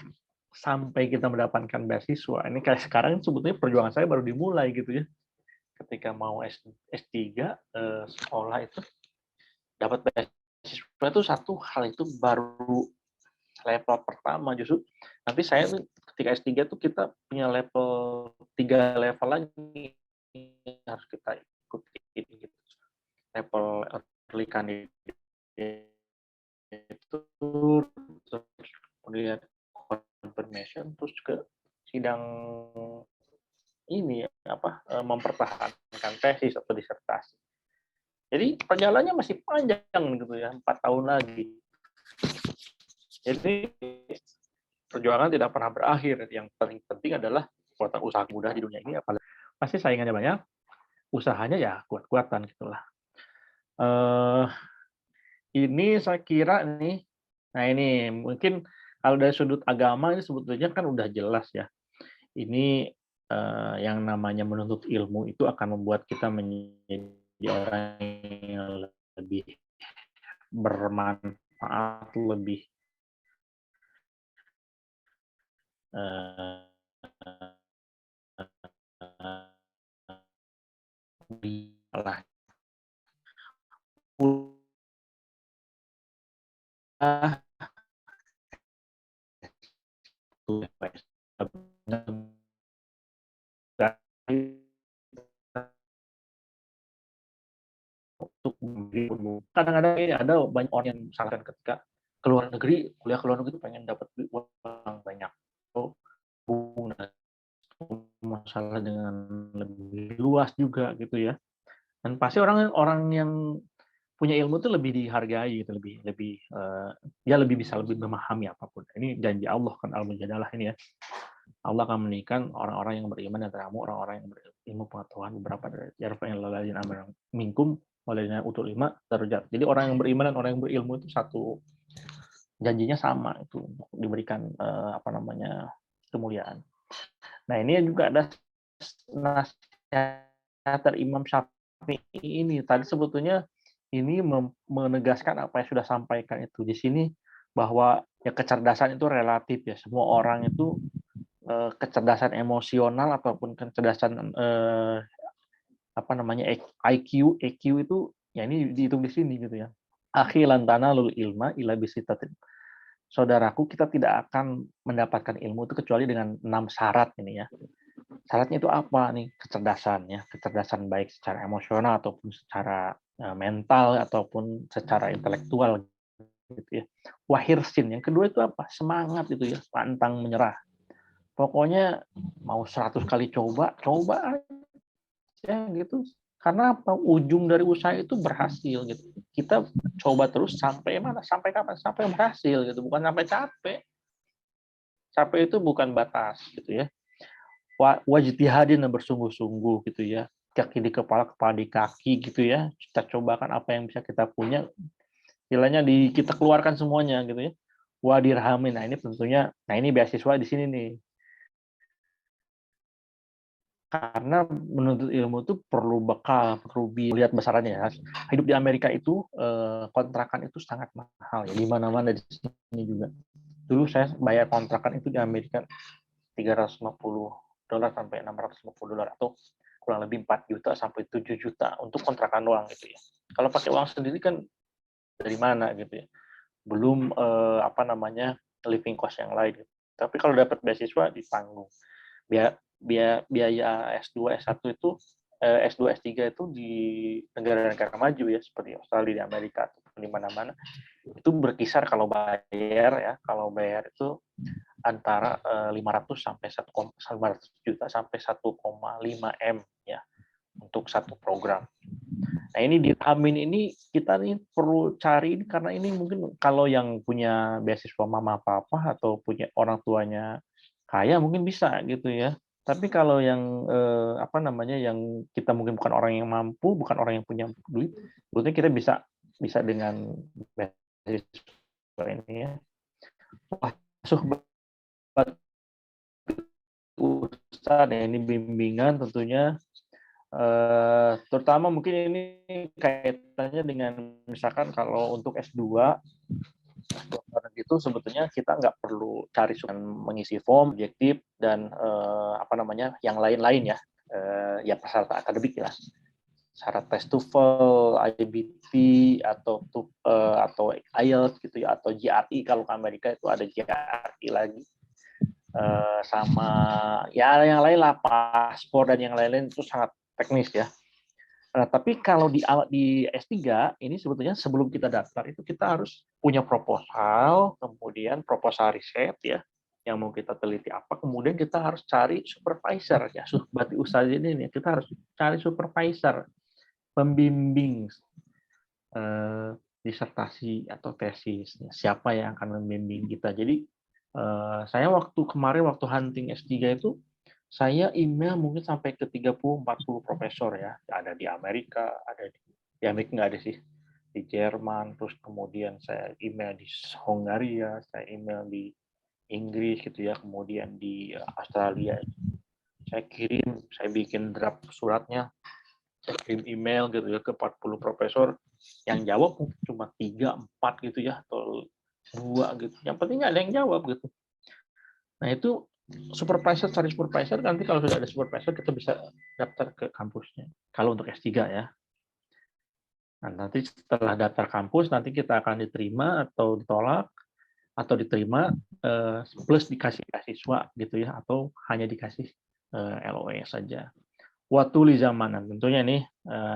sampai kita mendapatkan beasiswa. Ini kayak sekarang sebetulnya perjuangan saya baru dimulai gitu ya. Ketika mau S3 sekolah itu dapat beasiswa itu satu hal itu baru level pertama justru. Nanti saya tuh ketika S3 tuh kita punya level 3 level lagi harus kita ikuti gitu. Level early candidate itu kemudian confirmation terus juga sidang ini mempertahankan tesis atau disertasi. Jadi perjalanannya masih panjang gitu ya, 4 tahun lagi. Jadi perjuangan tidak pernah berakhir. Yang paling penting adalah kekuatan usaha mudah di dunia ini, apalagi pasti saingannya banyak, usahanya ya kuat-kuatan gitulah. Ini saya kira nih, nah ini mungkin kalau dari sudut agama ini sebetulnya kan udah jelas ya. Ini yang namanya menuntut ilmu itu akan membuat kita menjadi orang yang lebih bermanfaat, lebih lah untuk kadang-kadang ini ada banyak orang yang misalkan ketika keluar negeri, kuliah ke luar negeri itu pengen dapat uang banyak. Oh, masalah dengan lebih luas juga gitu ya. Dan pasti orang yang punya ilmu itu lebih dihargai gitu, lebih lebih dia lebih bisa lebih memahami apapun. Ini janji Allah kan al-mujadalah ini ya. Allah akan meninggikan orang-orang yang beriman dan kamu orang-orang yang berilmu pengetahuan beberapa dari yarfa'il ladzina amanu minkum walladzina utul ilma darajat. Jadi orang yang beriman dan orang yang berilmu itu satu janjinya sama itu diberikan kemuliaan. Nah, ini juga ada nasihat dari Imam Syafi'i ini. Tadi sebetulnya ini menegaskan apa yang sudah sampaikan itu di sini bahwa ya kecerdasan itu relatif ya. Semua orang itu kecerdasan emosional ataupun kecerdasan IQ, EQ itu ya ini dihitung di sini gitu ya. Akhi lan tanalul ilma illa bisitatin. Saudaraku, kita tidak akan mendapatkan ilmu itu kecuali dengan 6 syarat ini ya. Syaratnya itu apa nih? Kecerdasannya, kecerdasan baik secara emosional ataupun secara mental ataupun secara intelektual gitu ya. Wahirsin, yang kedua itu apa? Semangat itu ya, pantang menyerah. pokoknya mau 100 kali coba aja gitu. Karena apa? Ujung dari usaha itu berhasil gitu. Kita coba terus sampai mana? Sampai kapan? Sampai berhasil gitu, bukan sampai capek. Capek itu bukan batas gitu ya. Wajtihadin dan bersungguh-sungguh gitu ya. Kaki di kepala di kaki gitu ya. Kita cobakan apa yang bisa kita punya. Istilahnya kita keluarkan semuanya gitu ya. Wadirhamin. Nah ini tentunya, nah ini beasiswa di sini nih. Karena menuntut ilmu itu perlu bekal, perlu lihat besarannya ya. Hidup di Amerika itu kontrakan itu sangat mahal ya, di mana-mana di sini juga. Dulu saya bayar kontrakan itu di Amerika $350 sampai $650 atau kurang lebih 4 juta sampai 7 juta untuk kontrakan doang gitu ya. Kalau pakai uang sendiri kan dari mana gitu ya. Belum living cost yang lain. Tapi kalau dapat beasiswa ditanggung. Biaya S2, S1 itu S2, S3 itu di negara-negara maju ya seperti Australia, di Amerika ataupun di mana-mana itu berkisar kalau bayar itu antara 500 sampai 500 juta sampai 1,5 M ya untuk satu program. Nah ini dirhamin ini kita nih perlu cari karena ini mungkin kalau yang punya beasiswa mama papa atau punya orang tuanya kaya mungkin bisa gitu ya. Tapi kalau yang yang kita mungkin bukan orang yang mampu, bukan orang yang punya duit, sebetulnya kita bisa dengan beasiswa ini ya. Wah, sobat Ustadz ya, ini bimbingan tentunya terutama mungkin ini kaitannya dengan misalkan kalau untuk S2 itu sebetulnya kita nggak perlu cari mengisi form objektif dan yang lain-lain ya ya persyaratan akademik lah, syarat tes TOEFL, IBT atau IELTS gitu ya, atau GRE kalau ke Amerika itu ada GRE lagi. Sama ya yang lain lah, paspor dan yang lain-lain itu sangat teknis ya. Tapi kalau di S3 ini sebetulnya sebelum kita daftar itu kita harus punya proposal, kemudian proposal riset ya yang mau kita teliti apa, kemudian kita harus cari supervisor ya, suhbati usaha ini kita harus cari supervisor, pembimbing disertasi atau tesis, siapa yang akan membimbing kita. Jadi saya kemarin waktu hunting S3 itu saya email mungkin sampai ke 30-40 profesor ya. Ada di Amerika, di Amerika nggak ada sih, di Jerman, terus kemudian saya email di Hongaria, saya email di Inggris gitu ya, kemudian di Australia. Saya bikin draft suratnya, saya kirim email gitu ya ke 40 profesor, yang jawab mungkin cuma 3-4 gitu ya, atau 2 gitu. Yang penting ada yang jawab gitu. Nah itu cari supervisor, nanti kalau sudah ada supervisor kita bisa daftar ke kampusnya. Kalau untuk S3 ya. Nah, nanti setelah daftar kampus, nanti kita akan diterima atau ditolak, atau diterima plus dikasih beasiswa gitu ya, atau hanya dikasih LOE saja. Waktu zamanan, tentunya nih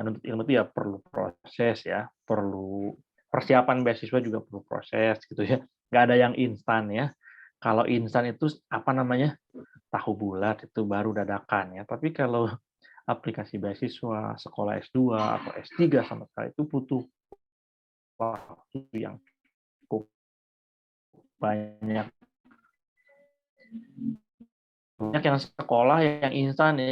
nuntut ilmu itu ya perlu proses ya, perlu persiapan beasiswa juga perlu proses gitu ya. Nggak ada yang instan ya. Kalau instan itu tahu bulat itu baru dadakan ya. Tapi kalau aplikasi beasiswa, sekolah S2 atau S3 sama sekali itu butuh waktu yang cukup banyak. Banyak yang sekolah yang instan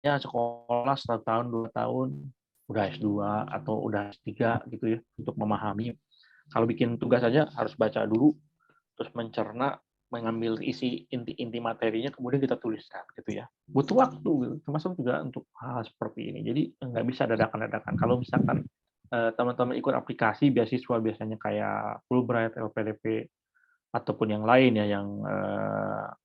ya, sekolah 1 tahun, 2 tahun udah S2 atau udah S3 gitu ya untuk memahami. Kalau bikin tugas saja harus baca dulu, terus mencerna, mengambil inti materinya, kemudian kita tuliskan gitu ya. Butuh waktu gitu, termasuk juga untuk hal seperti ini. Jadi nggak bisa dadakan-dadakan. Kalau misalkan teman-teman ikut aplikasi beasiswa biasanya kayak Fulbright, LPDP ataupun yang lain ya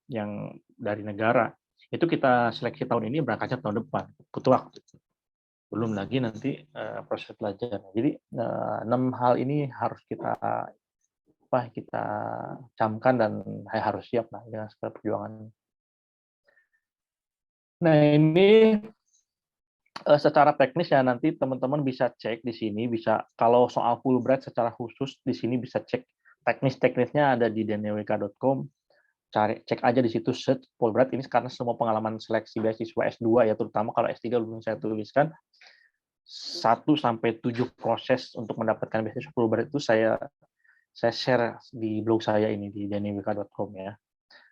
yang dari negara, itu kita seleksi tahun ini berangkatnya tahun depan, butuh waktu. Belum lagi nanti proses belajar. Jadi 6 hal ini harus kita camkan dan harus siap lah dengan segala perjuangan. Nah ini secara teknis ya nanti teman-teman bisa cek di sini, bisa kalau soal Fulbright secara khusus di sini bisa cek teknis-teknisnya ada di danielwk.com. cek aja di situ search Fulbright ini karena semua pengalaman seleksi beasiswa S2 ya, terutama kalau S3 belum saya tuliskan 1-7 proses untuk mendapatkan beasiswa Fulbright itu saya share di blog saya ini di dennyWK.com ya.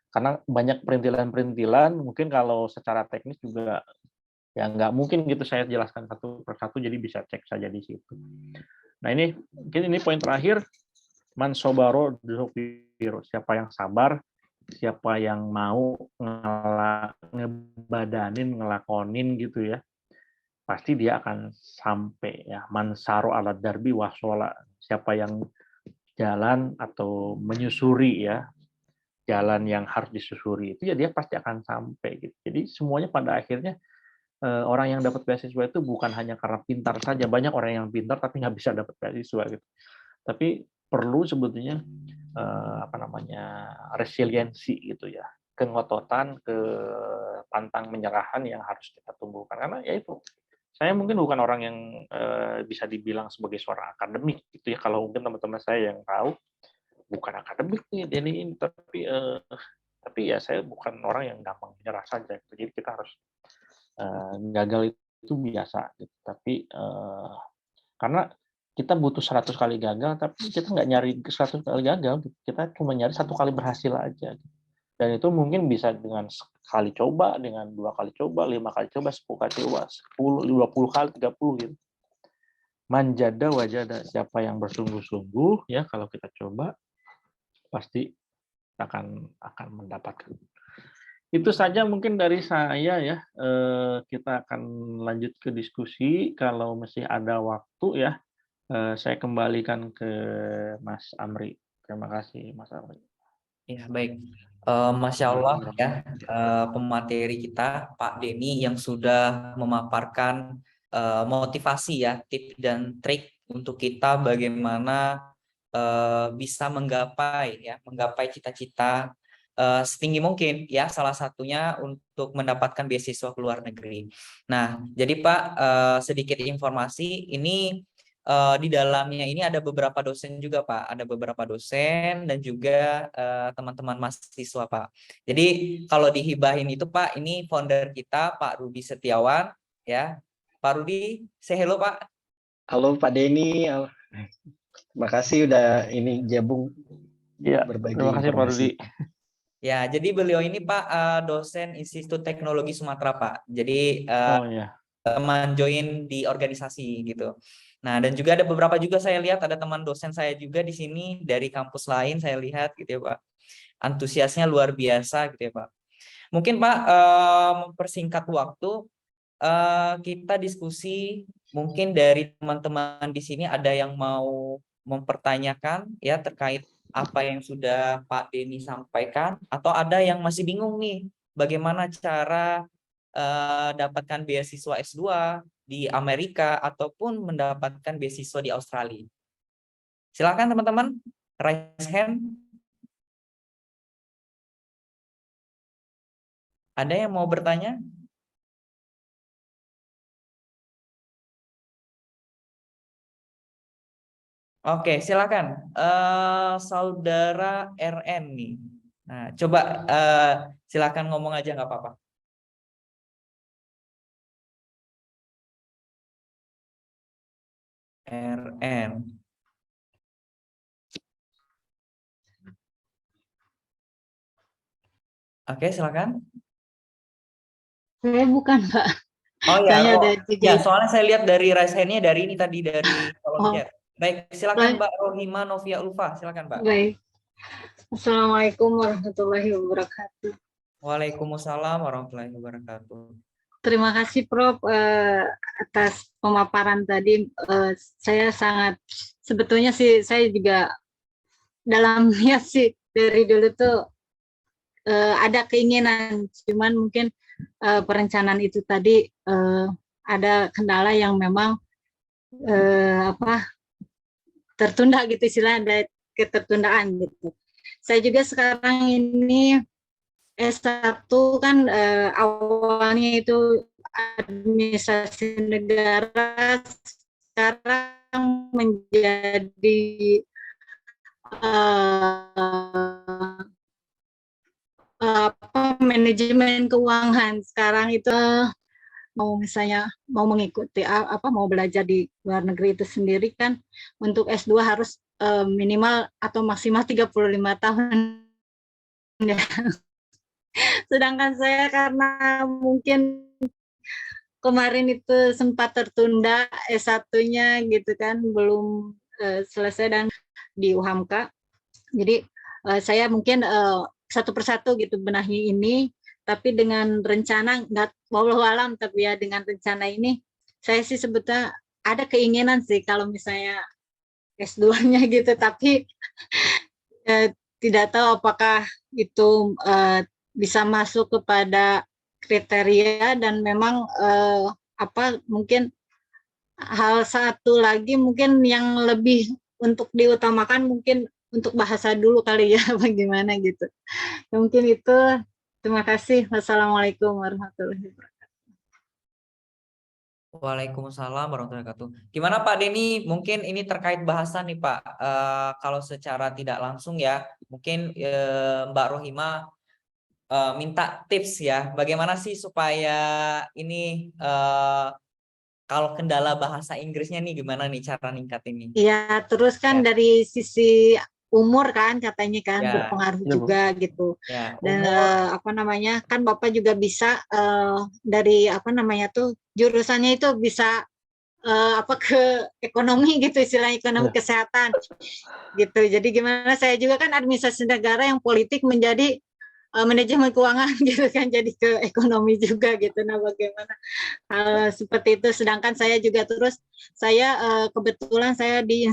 Karena banyak perintilan-perintilan, mungkin kalau secara teknis juga ya nggak mungkin gitu saya jelaskan satu persatu, jadi bisa cek saja di situ. Nah ini mungkin ini poin terakhir, man sobaro dzofiro, siapa yang sabar, siapa yang mau ngebadanin, ngelakonin gitu ya, pasti dia akan sampai ya. Man saro ala darbi wasola, siapa yang jalan atau menyusuri ya, jalan yang harus disusuri itu ya dia pasti akan sampai gitu. Jadi semuanya pada akhirnya orang yang dapat beasiswa itu bukan hanya karena pintar saja, banyak orang yang pintar tapi nggak bisa dapat beasiswa gitu. Tapi perlu sebetulnya resiliensi gitu ya, kengototan, pantang menyerahan yang harus kita tumbuhkan. Karena ya itu, saya mungkin bukan orang yang bisa dibilang sebagai seorang akademik gitu ya. Kalau mungkin teman-teman saya yang tahu, bukan akademik nih ini, tapi ya saya bukan orang yang gampang menyerah saja. Gitu. Jadi kita harus gagal itu biasa, gitu. Tapi karena kita butuh 100 kali gagal, tapi kita nggak nyari 100 kali gagal, kita cuma nyari 1 kali berhasil aja. Dan itu mungkin bisa dengan sekali coba, dengan 2 kali coba, 5 kali coba, 10 kali coba, 10, 20 kali, 30 gitu. Manjada wajada, siapa yang bersungguh-sungguh ya kalau kita coba pasti akan mendapatkan. Itu saja mungkin dari saya ya. Kita akan lanjut ke diskusi kalau masih ada waktu ya. Saya kembalikan ke Mas Amri. Terima kasih, Mas Amri. Ya, baik. Masya Allah ya, pemateri kita Pak Denny yang sudah memaparkan motivasi ya, tips dan trik untuk kita bagaimana bisa menggapai cita-cita setinggi mungkin ya, salah satunya untuk mendapatkan beasiswa ke luar negeri. Nah, jadi Pak, sedikit informasi ini di dalamnya ini ada beberapa dosen juga Pak, ada beberapa dosen dan juga teman-teman mahasiswa Pak. Jadi kalau dihibahin itu Pak, ini founder kita Pak Rudi Setiawan ya. Pak Rudi, say hello Pak. Halo Pak Denny, terima kasih udah ini gabung Ya, berbagi terima kasih Pak Rudi. Ya, jadi beliau ini Pak dosen Institut Teknologi Sumatera Pak. Jadi Oh ya. teman join di organisasi gitu. Nah, dan juga ada beberapa juga saya lihat ada teman dosen saya juga di sini dari kampus lain saya lihat gitu ya Pak. Antusiasnya luar biasa gitu ya Pak. Mungkin Pak mempersingkat waktu kita diskusi mungkin dari teman-teman di sini ada yang mau mempertanyakan ya terkait apa yang sudah Pak Denny sampaikan atau ada yang masih bingung nih bagaimana cara dapatkan beasiswa S2 di Amerika ataupun mendapatkan beasiswa di Australia. Silakan teman-teman, raise hand. Ada yang mau bertanya? Oke, silakan. Saudara RN nih. Nah, coba silakan ngomong aja nggak apa-apa. RN. Oke, silakan. Saya bukan, Pak. Oh ya, Saya ada ya juga. soalnya saya lihat dari raise hand-nya dari ini tadi dari kolom Oh, chat. Baik, silakan baik. Mbak Rohima Novia Ulfa, silakan Mbak. Baik. Assalamualaikum warahmatullahi wabarakatuh. Waalaikumsalam warahmatullahi wabarakatuh. Terima kasih Prof atas pemaparan tadi. Saya sangat sebetulnya sih saya juga dalam niat sih dari dulu tuh ada keinginan, cuman mungkin perencanaan itu tadi ada kendala yang memang tertunda gitu, istilah ada ketertundaan gitu. Saya juga sekarang ini S1 kan awalnya itu administrasi negara, sekarang menjadi manajemen keuangan. Sekarang itu mau misalnya mau mengikuti mau belajar di luar negeri itu sendiri kan untuk S2 harus minimal atau maksimal 35 tahun ya. Sedangkan saya karena mungkin kemarin itu sempat tertunda S1-nya gitu kan, belum selesai dan di UHAMKA. Jadi saya mungkin satu persatu gitu benahi ini, tapi dengan rencana nggak wallahu alam, tapi ya dengan rencana ini saya sih sebetulnya ada keinginan sih kalau misalnya S2-nya gitu, tapi tidak tahu apakah itu bisa masuk kepada kriteria dan memang mungkin hal satu lagi mungkin yang lebih untuk diutamakan mungkin untuk bahasa dulu kali ya bagaimana gitu. Mungkin itu. Terima kasih. Wassalamualaikum warahmatullahi wabarakatuh. Waalaikumsalam warahmatullahi wabarakatuh. Gimana Pak Denny? Mungkin ini terkait bahasa nih Pak. Kalau secara tidak langsung ya, mungkin Mbak Rohima minta tips ya. Bagaimana sih supaya ini kalau kendala bahasa Inggrisnya nih gimana nih cara ningkat ini? Iya, terus kan Ya. dari sisi umur kan katanya kan Ya. berpengaruh Ya, Bu. juga gitu. Ya, Dan umur. kan Bapak juga bisa dari jurusannya itu bisa ke ekonomi gitu, istilah ekonomi kesehatan gitu. Jadi gimana, saya juga kan administrasi negara yang politik menjadi manajemen keuangan gitu kan, jadi ke ekonomi juga gitu. Nah bagaimana seperti itu, sedangkan saya juga kebetulan saya di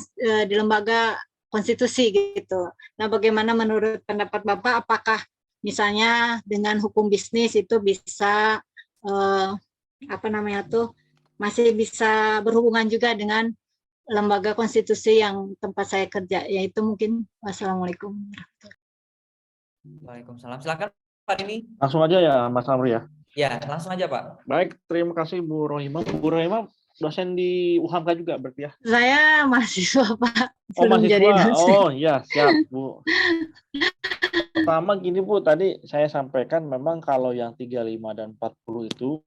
lembaga konstitusi gitu. Nah bagaimana menurut pendapat Bapak, apakah misalnya dengan hukum bisnis itu bisa masih bisa berhubungan juga dengan lembaga konstitusi yang tempat saya kerja, yaitu mungkin. Wassalamualaikum. Waalaikumsalam. Silakan Pak Denny. Langsung aja ya Mas Amri ya. Ya, langsung aja Pak. Baik, terima kasih Bu Rohima. Bu Rohima dosen di UHAMKA juga berarti ya? Saya mahasiswa Pak. Oh, Belum jadi mahasiswa. dosen. Oh iya, siap Bu. Pertama gini Bu, tadi saya sampaikan memang kalau yang 35 dan 40 itu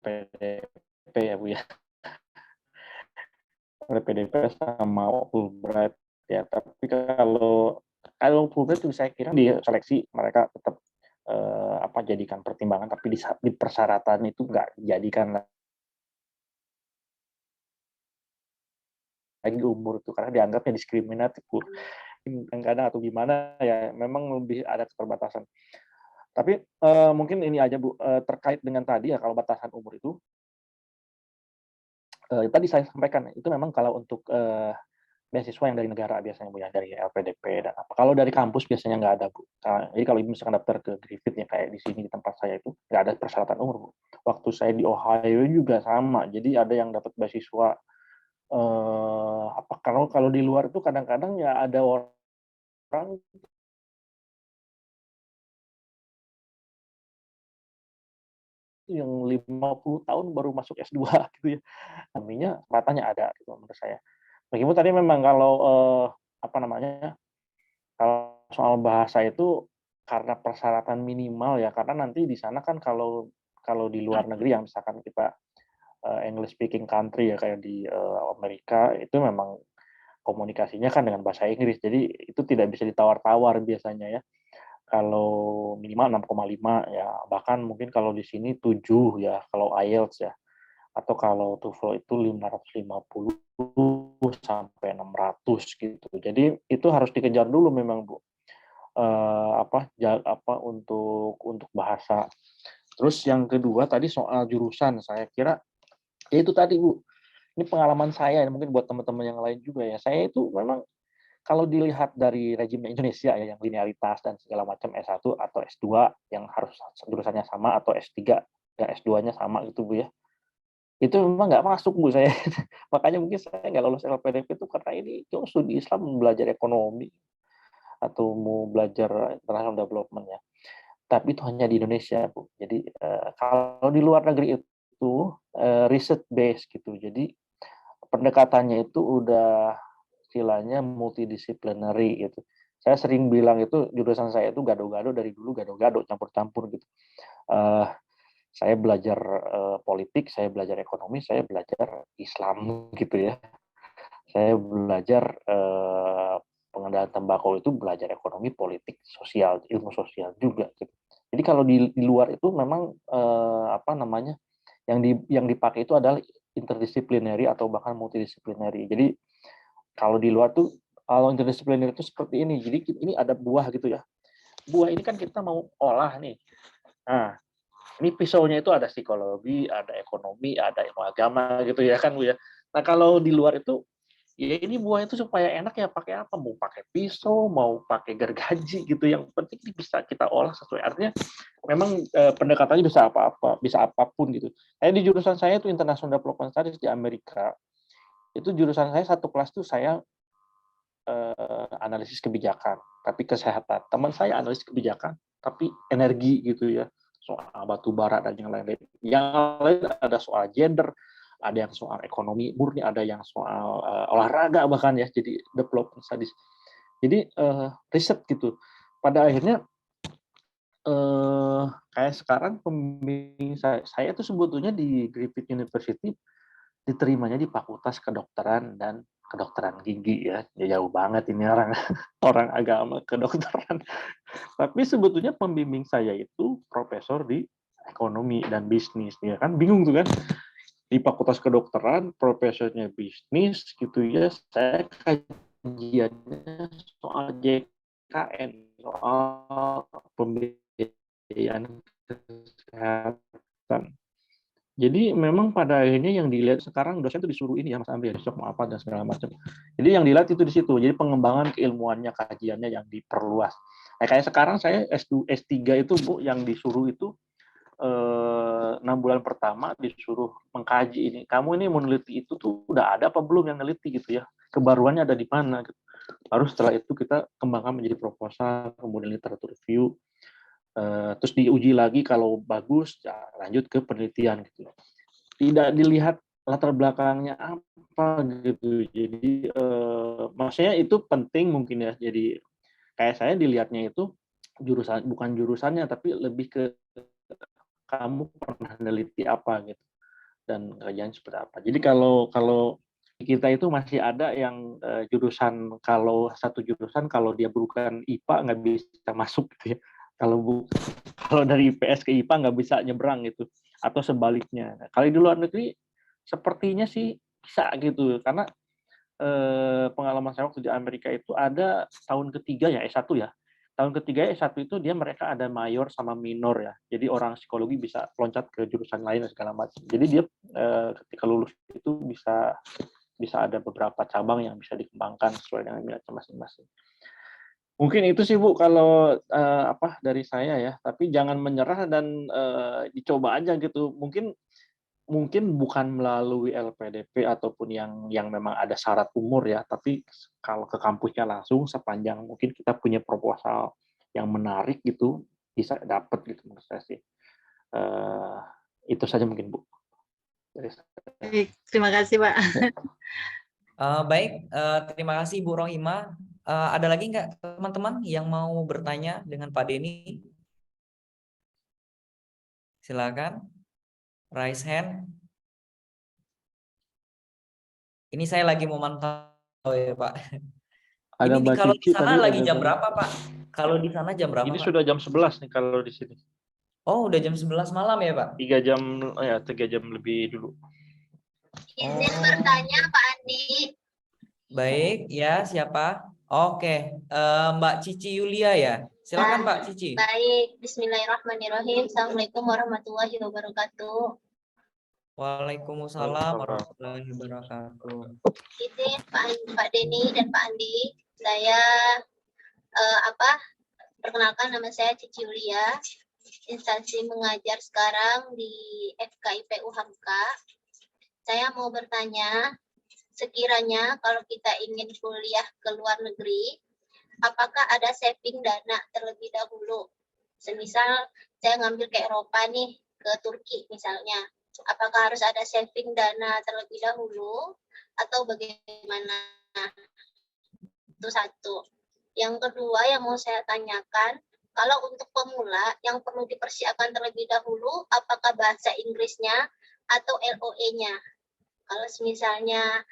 PDP ya Bu ya. PDP sama Fulbright ya. Tapi kalau Fulbright itu saya kira di seleksi mereka tetap jadikan pertimbangan, tapi di persyaratan itu nggak dijadikan lagi umur itu karena dianggapnya diskriminatif Bu. Kadang atau gimana ya, memang lebih ada keterbatasan. Tapi mungkin ini aja Bu, terkait dengan tadi ya kalau batasan umur itu tadi saya sampaikan itu memang kalau untuk beasiswa yang dari negara biasanya Bu ya, dari LPDP dan apa. Kalau dari kampus biasanya nggak ada Bu. Jadi kalau Ibu misalkan daftar ke Griffith ya kayak di sini di tempat saya itu nggak ada persyaratan umur Bu. Waktu saya di Ohio juga sama. Jadi ada yang dapat beasiswa kalau di luar itu kadang-kadang ya ada orang yang 50 tahun baru masuk S2 gitu ya. Artinya kesempatannya ada gitu menurut saya. Meskipun tadi memang kalau kalau soal bahasa itu karena persyaratan minimal ya, karena nanti di sana kan kalau di luar negeri yang misalkan kita English speaking country ya kayak di Amerika itu memang komunikasinya kan dengan bahasa Inggris. Jadi itu tidak bisa ditawar-tawar biasanya ya. Kalau minimal 6,5 ya, bahkan mungkin kalau di sini 7 ya kalau IELTS ya. Atau kalau TOEFL itu 550 sampai 600 gitu. Jadi itu harus dikejar dulu memang Bu. Untuk bahasa. Terus yang kedua tadi soal jurusan, saya kira ya itu tadi Bu. Ini pengalaman saya mungkin buat teman-teman yang lain juga ya. Saya itu memang kalau dilihat dari rejim Indonesia ya yang linearitas dan segala macam S1 atau S2 yang harus jurusannya sama atau S3 yang S2-nya sama gitu Bu ya. Itu memang nggak masuk Bu saya. Makanya mungkin saya nggak lolos LPDP itu karena ini studi Islam belajar ekonomi atau mau belajar international development ya. Tapi itu hanya di Indonesia Bu. Jadi kalau di luar negeri itu riset base gitu. Jadi pendekatannya itu udah istilahnya multidisciplinary gitu. Saya sering bilang itu jurusan saya itu gado-gado dari dulu, gado-gado, campur-campur gitu. Saya belajar politik, saya belajar ekonomi, saya belajar Islam gitu ya. Saya belajar pengendalian tembakau itu belajar ekonomi, politik, sosial, ilmu sosial juga gitu. Jadi kalau di luar itu memang apa namanya yang dipakai itu adalah interdisciplinary atau bahkan multidisciplinary. Jadi kalau di luar tuh kalau interdisciplinary itu seperti ini. Jadi ini ada buah gitu ya. Buah ini kan kita mau olah nih. Nah, ini pisaunya itu ada psikologi, ada ekonomi, ada ilmu agama gitu ya kan Bu ya. Nah, kalau di luar itu ya ini buah itu supaya enak ya pakai apa? Mau pakai pisau, mau pakai gergaji gitu. Yang penting bisa kita olah sesuai. Artinya memang pendekatannya bisa apa-apa, bisa apapun gitu. Kayak di jurusan saya itu International Development Studies di Amerika. Itu jurusan saya satu kelas tuh saya analisis kebijakan, tapi kesehatan. Teman saya analisis kebijakan, tapi energi gitu ya. Soal batu bara dan yang lain-lain. Yang lain ada soal gender, ada yang soal ekonomi murni, ada yang soal olahraga bahkan ya, jadi development studies. Jadi riset gitu. Pada akhirnya kayak sekarang pembimbing saya itu sebetulnya di Griffith University diterimanya di Fakultas Kedokteran dan Kedokteran Gigi ya. Ya jauh banget ini orang orang agama kedokteran. Tapi sebetulnya pembimbing saya itu profesor di ekonomi dan bisnis ya kan. Bingung tuh kan. Di Fakultas Kedokteran, profesornya bisnis gitu ya. Saya kajiannya soal JKN, soal pembiayaan kesehatan. Jadi memang pada akhirnya yang dilihat sekarang dosen itu disuruh ini ya Mas Amri, besok mau apa dan segala macam. Jadi yang dilihat itu di situ. Jadi pengembangan keilmuannya, kajiannya yang diperluas. Nah, kayak sekarang saya S3 itu Bu yang disuruh itu 6 bulan pertama disuruh mengkaji ini. Kamu ini meneliti itu tuh udah ada apa belum yang neliti gitu ya. Kebaruannya ada di mana gitu. Baru setelah itu kita kembangkan menjadi proposal, kemudian literatur review. Terus diuji lagi kalau bagus ya lanjut ke penelitian gitu. Tidak dilihat latar belakangnya apa gitu. Jadi maksudnya itu penting mungkin ya. Jadi kayak saya dilihatnya itu jurusan bukan jurusannya tapi lebih ke kamu pernah meneliti apa gitu dan kajian seperti apa. Jadi kalau kita itu masih ada yang jurusan kalau satu jurusan kalau dia bukan IPA nggak bisa masuk gitu ya. Kalau dari IPS ke IPA nggak bisa nyebrang gitu atau sebaliknya. Nah, kalau di luar negeri sepertinya sih bisa gitu karena pengalaman saya waktu di Amerika itu ada tahun ketiga ya S1 ya. Tahun ketiga S1 itu mereka ada mayor sama minor ya. Jadi orang psikologi bisa loncat ke jurusan lain dan segala macam. Jadi dia ketika lulus itu bisa ada beberapa cabang yang bisa dikembangkan sesuai dengan minatnya masing-masing. Mungkin itu sih Bu kalau dari saya ya. Tapi jangan menyerah dan dicoba aja gitu. Mungkin bukan melalui LPDP ataupun yang memang ada syarat umur ya, tapi kalau ke kampusnya langsung sepanjang mungkin kita punya proposal yang menarik gitu bisa dapat gitu menurut saya sih. Itu saja mungkin Bu. Baik, terima kasih Pak. Baik, terima kasih Bu Rohima. Ada lagi nggak teman-teman yang mau bertanya dengan Pak Denny? Silakan, raise hand. Ini saya lagi mau mantau ya Pak. Ada Ini Mbak kalau di Cici sana tadi lagi ada jam berapa Pak? Kalau di sana jam berapa Ini Pak? sudah jam 11 nih kalau di sini. Oh, udah jam 11 malam ya Pak? 3 jam lebih dulu. Izin bertanya Pak Andi. Baik, ya siapa? Oke, Mbak Cici Yulia ya. Silakan Pak Cici. Baik, bismillahirrahmanirrahim. Assalamualaikum warahmatullahi wabarakatuh. Waalaikumsalam warahmatullahi wabarakatuh. Izin Pak Denny dan Pak Andi, saya perkenalkan nama saya Cici Yulia. Instansi mengajar sekarang di FKIP Hamka. Saya mau bertanya, sekiranya kalau kita ingin kuliah ke luar negeri, apakah ada saving dana terlebih dahulu? Semisal saya ngambil ke Eropa nih, ke Turki misalnya. Apakah harus ada saving dana terlebih dahulu atau bagaimana? Itu satu. Yang kedua yang mau saya tanyakan, kalau untuk pemula yang perlu dipersiapkan terlebih dahulu, apakah bahasa Inggrisnya atau LOE-nya? Kalau misalnya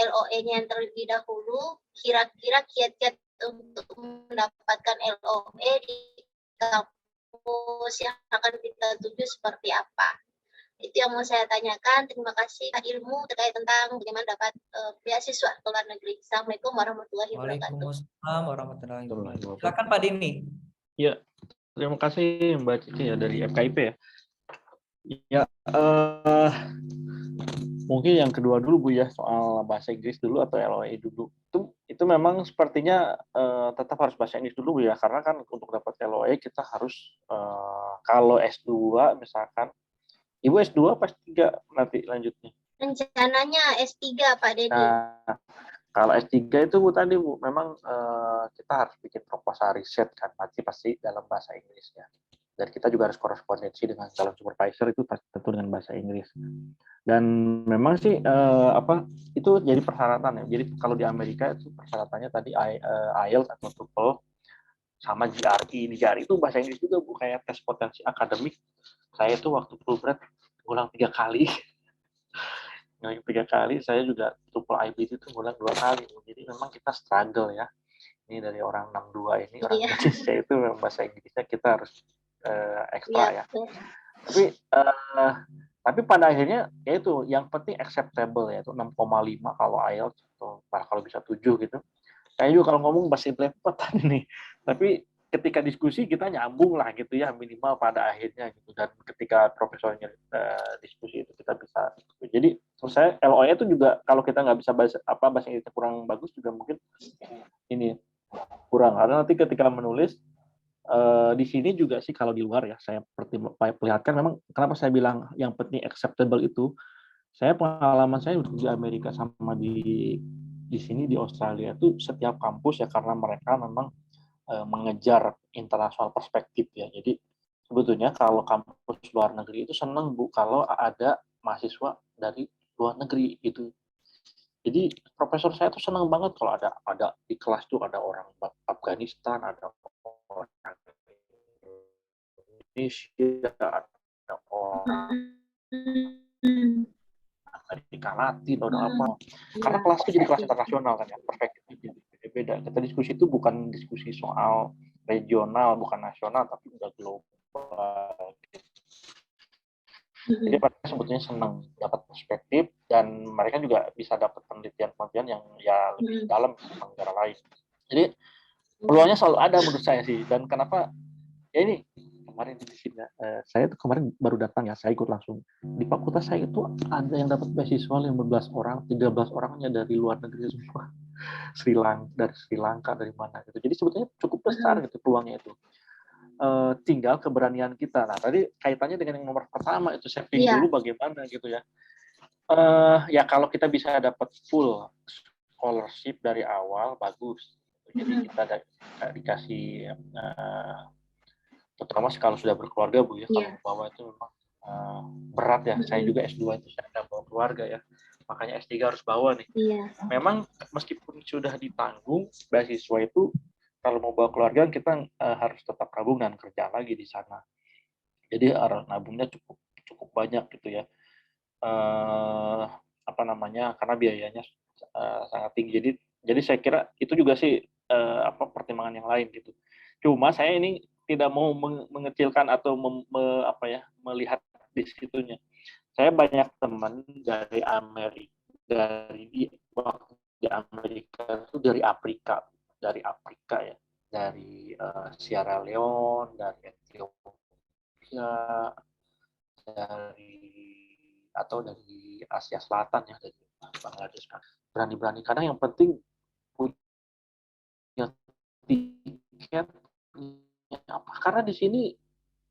LOE-nya yang terlebih dahulu, kira-kira kiat-kiat untuk mendapatkan LOE di kampus yang akan kita tuju seperti apa? Itu yang mau saya tanyakan. Terima kasih ilmu terkait tentang bagaimana dapat beasiswa ke luar negeri. Assalamualaikum warahmatullahi wabarakatuh. Waalaikumsalam warahmatullahi wabarakatuh. Silakan Pak Dini. Ya, terima kasih Mbak Cici ya dari FKIP ya. Ya, mungkin yang kedua dulu Bu ya, soal bahasa Inggris dulu atau LOE dulu. Itu memang sepertinya tetap harus bahasa Inggris dulu Bu ya, karena kan untuk dapat LOE kita harus kalau S2 misalkan, Ibu S2 apa S3 nanti lanjutnya? Rencananya S3 Pak Dedi. Nah, kalau S3 itu Bu tadi Bu, memang kita harus bikin proposal riset kan, pasti dalam bahasa Inggris ya. Dan kita juga harus korespondensi dengan calon supervisor itu tentu dengan bahasa Inggris. Dan memang sih itu jadi persyaratan ya. Jadi kalau di Amerika itu persyaratannya tadi IELTS atau TOEFL sama GRE. Di GRE itu bahasa Inggris juga Bu, kayak tes potensi akademik. Saya itu waktu Fulbright ngulang 3 kali. Ngulang 3 kali, saya juga TOEFL IBT itu ngulang 2 kali. Jadi memang kita struggle ya. Ini dari orang 62 ini, orang Indonesia itu memang bahasa Inggrisnya kita harus ekstra ya. Tapi pada akhirnya yaitu yang penting acceptable ya, itu 6,5 kalau IELTS atau kalau bisa 7 gitu. Saya juga kalau ngomong masih belepotan ini. Tapi ketika diskusi kita nyambung lah gitu ya, minimal pada akhirnya gitu. Dan ketika profesornya diskusi itu kita bisa. Jadi menurut saya LOE itu juga kalau kita nggak bisa bahasa Inggrisnya kurang bagus juga mungkin ini kurang. Karena nanti ketika menulis di sini juga sih kalau di luar ya saya perlihatkan memang kenapa saya bilang yang penting acceptable itu. Saya pengalaman saya di Amerika sama di sini di Australia itu setiap kampus ya karena mereka memang mengejar internasional perspektif ya. Jadi sebetulnya kalau kampus luar negeri itu senang Bu kalau ada mahasiswa dari luar negeri itu. Jadi profesor saya tuh senang banget kalau ada di kelas tuh ada orang Afghanistan, ada orang Indonesia, ada orang Amerika Latin atau apa. Karena kelas itu jadi kelas internasional kan ya, perspektifnya beda. Kita diskusi itu bukan diskusi soal regional, bukan nasional, tapi udah global. Jadi mereka sebetulnya senang dapat perspektif dan mereka juga bisa dapat penelitian yang ya lebih dalam tentang negara lain. Jadi peluangnya selalu ada menurut saya sih. Dan kenapa ya ini kemarin di sini saya tuh kemarin baru datang ya, saya ikut langsung di fakultas saya itu ada yang dapat beasiswa 15 orang, 13 orangnya dari luar negeri semua. Dari Sri Lanka, dari mana gitu. Jadi sebetulnya cukup besar gitu peluangnya itu. Tinggal keberanian kita. Nah, tadi kaitannya dengan yang nomor pertama itu saving dulu bagaimana gitu ya. Ya kalau kita bisa dapat full scholarship dari awal bagus. Jadi kita dikasih terutama kalau sudah berkeluarga Bu ya, kalau bawa itu memang berat ya. Saya juga S2 itu saya bawa keluarga ya. Makanya S3 harus bawa nih. Memang meskipun sudah ditanggung beasiswa itu kalau mau bawa keluarga kita harus tetap nabung dan kerja lagi di sana. Jadi nabungnya cukup banyak gitu ya. Karena biayanya sangat tinggi. Jadi saya kira itu juga sih pertimbangan yang lain gitu. Cuma saya ini tidak mau mengecilkan atau melihat di situnya. Saya banyak teman dari Amerika, di Amerika itu dari Afrika ya, dari Sierra Leone, dari Ethiopia, dari Asia Selatan ya, dari Bangladesh. Berani-berani karena yang penting punya tiket apa? Karena di sini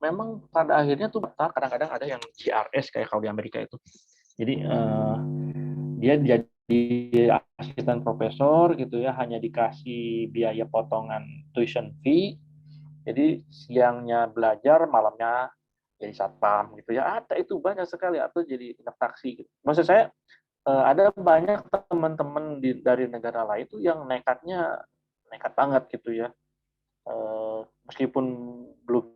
memang pada akhirnya tuh kadang-kadang ada yang GRS kayak kalau di Amerika itu. Jadi dia jadi asisten profesor gitu ya, hanya dikasih biaya potongan tuition fee. Jadi siangnya belajar, malamnya jadi satpam gitu ya, ada itu banyak sekali, atau jadi anak taksi gitu. Maksud saya ada banyak teman-teman dari negara lain itu yang nekat banget gitu ya, meskipun belum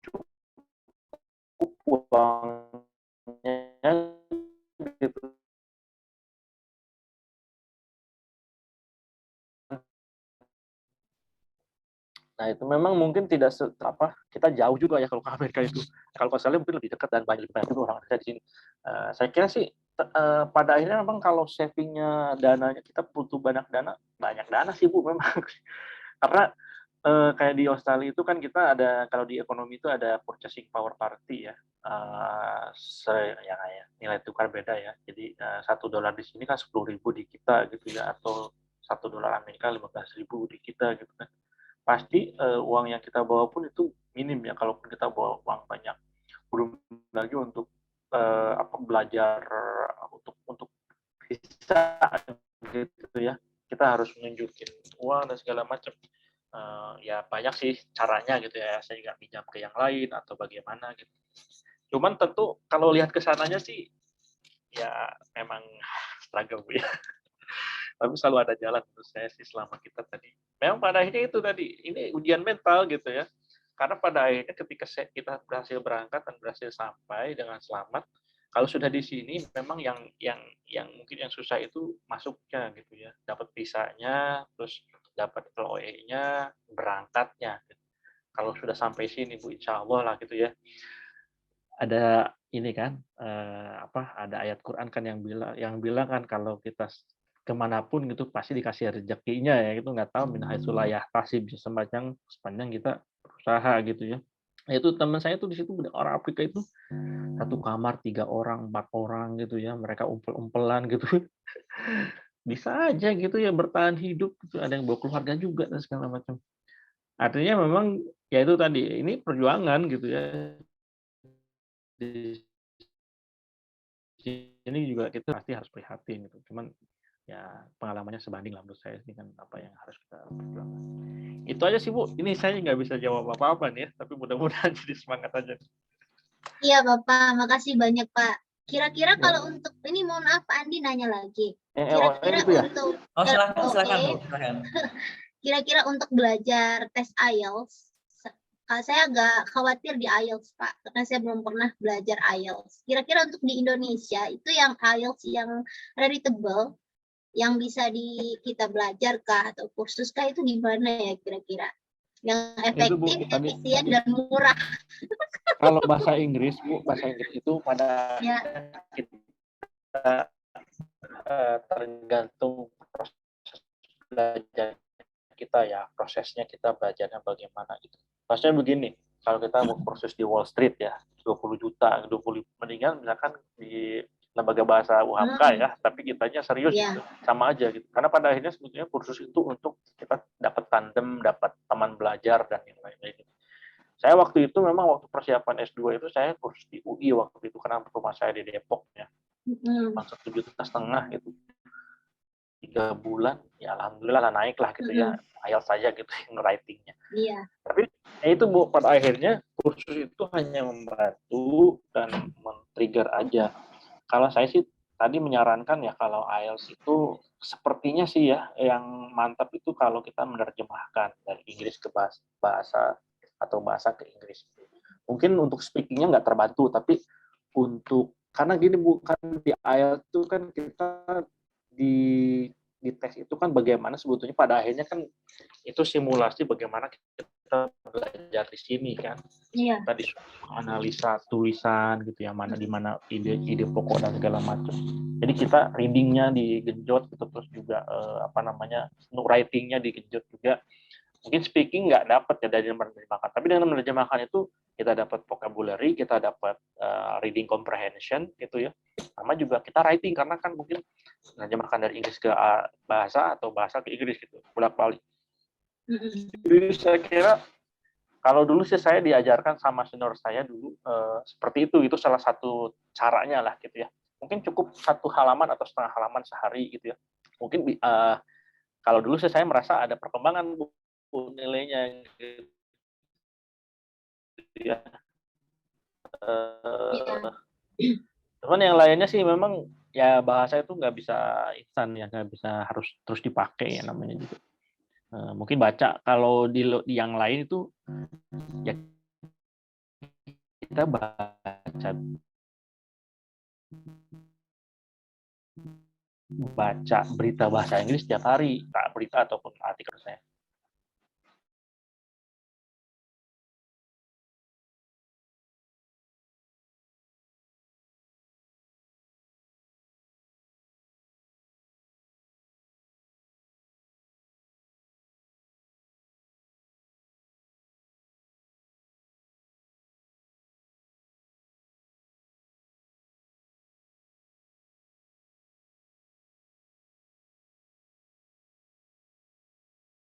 cukup uangnya gitu. Nah, itu memang mungkin tidak kita jauh juga ya kalau ke Amerika itu. Kalau ke Australia mungkin lebih dekat dan lebih banyak juga orang Indonesia di sini. Saya kira sih pada akhirnya memang kalau saving-nya, dananya kita butuh banyak dana sih Bu memang. Karena kayak di Australia itu kan kita ada, kalau di ekonomi itu ada purchasing power parity ya. Ya nilai tukar beda ya. Jadi $1 di sini kan 10.000 di kita gitu ya, atau $1 Amerika 15.000 di kita gitu kan. Pasti uang yang kita bawa pun itu minim ya, kalaupun kita bawa uang banyak. Belum lagi untuk belajar, untuk bisa gitu ya. Kita harus menunjukin uang dan segala macam. Ya banyak sih caranya gitu ya. Saya nggak pinjam ke yang lain atau bagaimana gitu. Cuman tentu kalau lihat ke sananya sih ya memang struggle ya. Tapi selalu ada jalan menurut saya sih selama kita tadi. Memang pada akhirnya itu tadi, ini ujian mental gitu ya. Karena pada akhirnya ketika kita berhasil berangkat dan berhasil sampai dengan selamat, kalau sudah di sini memang yang mungkin yang susah itu masuknya gitu ya. Dapat visanya, terus dapat LOE-nya, berangkatnya. Kalau sudah sampai sini Bu, insya Allah lah gitu ya. Ada ini kan, ada ayat Quran kan yang bilang kan kalau kita kemanapun gitu pasti dikasih rezekinya ya, itu nggak tahu min haitsu la yahtasib, sepanjang kita berusaha gitu ya. Nah, itu teman saya tuh di situ orang Afrika itu satu kamar 3 orang, 4 orang gitu ya, mereka umpel-umpelan gitu. Bisa aja gitu ya bertahan hidup gitu, ada yang bawa keluarga juga dan segala macam. Artinya memang ya itu tadi, ini perjuangan gitu ya. Di sini juga kita pasti harus prihatin gitu. Cuman ya pengalamannya sebanding lah menurut saya dengan apa yang harus kita perjuangkan. Itu aja sih Bu. Ini saya nggak bisa jawab apa-apa nih ya, tapi mudah-mudahan jadi semangat aja. Iya Bapak, makasih banyak Pak. Kira-kira kalau untuk ini mohon maaf Pak Andi nanya lagi. Kira-kira itu ya? untuk Silakan Bu, silakan. Kira-kira untuk belajar tes IELTS, saya agak khawatir di IELTS Pak, karena saya belum pernah belajar IELTS. Kira-kira untuk di Indonesia itu yang IELTS yang readable, yang bisa kita belajar kah atau kursus kah, itu di mana ya kira-kira? Yang efektif, efisien dan murah. Kalau bahasa Inggris Bu, bahasa Inggris itu pada Ya. kita tergantung proses belajar kita ya, prosesnya kita belajarnya bagaimana gitu. Maksudnya begini, kalau kita mau proses di Wall Street ya, 20 juta, 20 mendingan misalkan di lembaga bahasa UHAMKA ya, tapi kitanya serius gitu, sama aja gitu. Karena pada akhirnya sebetulnya kursus itu untuk kita dapat tandem, dapat teman belajar dan yang lain-lain. Saya waktu itu memang waktu persiapan S2 itu saya kursus di UI waktu itu, karena rumah saya di Depok ya, 1,5 juta gitu. 3 bulan, ya alhamdulillah lah naik lah gitu ya, IELTS saja gitu yang writing-nya. Iya. Tapi ya itu Bu, pada akhirnya kursus itu hanya membantu dan men-trigger aja. Kalau saya sih tadi menyarankan ya, kalau IELTS itu sepertinya sih ya yang mantap itu kalau kita menerjemahkan dari Inggris ke bahasa atau bahasa ke Inggris. Mungkin untuk speaking-nya nggak terbantu, tapi karena gini Bu, kan di IELTS itu kan kita di tes itu kan bagaimana sebetulnya pada akhirnya kan itu simulasi bagaimana kita belajar di sini kan. Iya. Tadi analisa tulisan gitu ya, di mana ide pokok dan segala macam. Jadi kita readingnya digenjot gitu, terus juga writingnya digenjot juga. Mungkin speaking nggak dapat ya dari menerjemahkan, tapi dengan menerjemahkan itu kita dapat vocabulary, kita dapat reading comprehension gitu ya. Sama juga kita writing, karena kan mungkin menerjemahkan dari Inggris ke bahasa atau bahasa ke Inggris gitu, bolak-balik. Jadi saya kira kalau dulu sih saya diajarkan sama senior saya dulu seperti itu salah satu caranya lah gitu ya. Mungkin cukup 1 halaman atau setengah halaman sehari gitu ya. Mungkin kalau dulu sih saya merasa ada perkembangan nilainya gitu ya. Iya. Cuman yang lainnya sih memang ya bahasa itu nggak bisa instan ya, nggak bisa harus terus dipakai ya namanya juga. Mungkin baca kalau di yang lain itu ya kita baca berita bahasa Inggris setiap hari, tak berita ataupun artikel saya.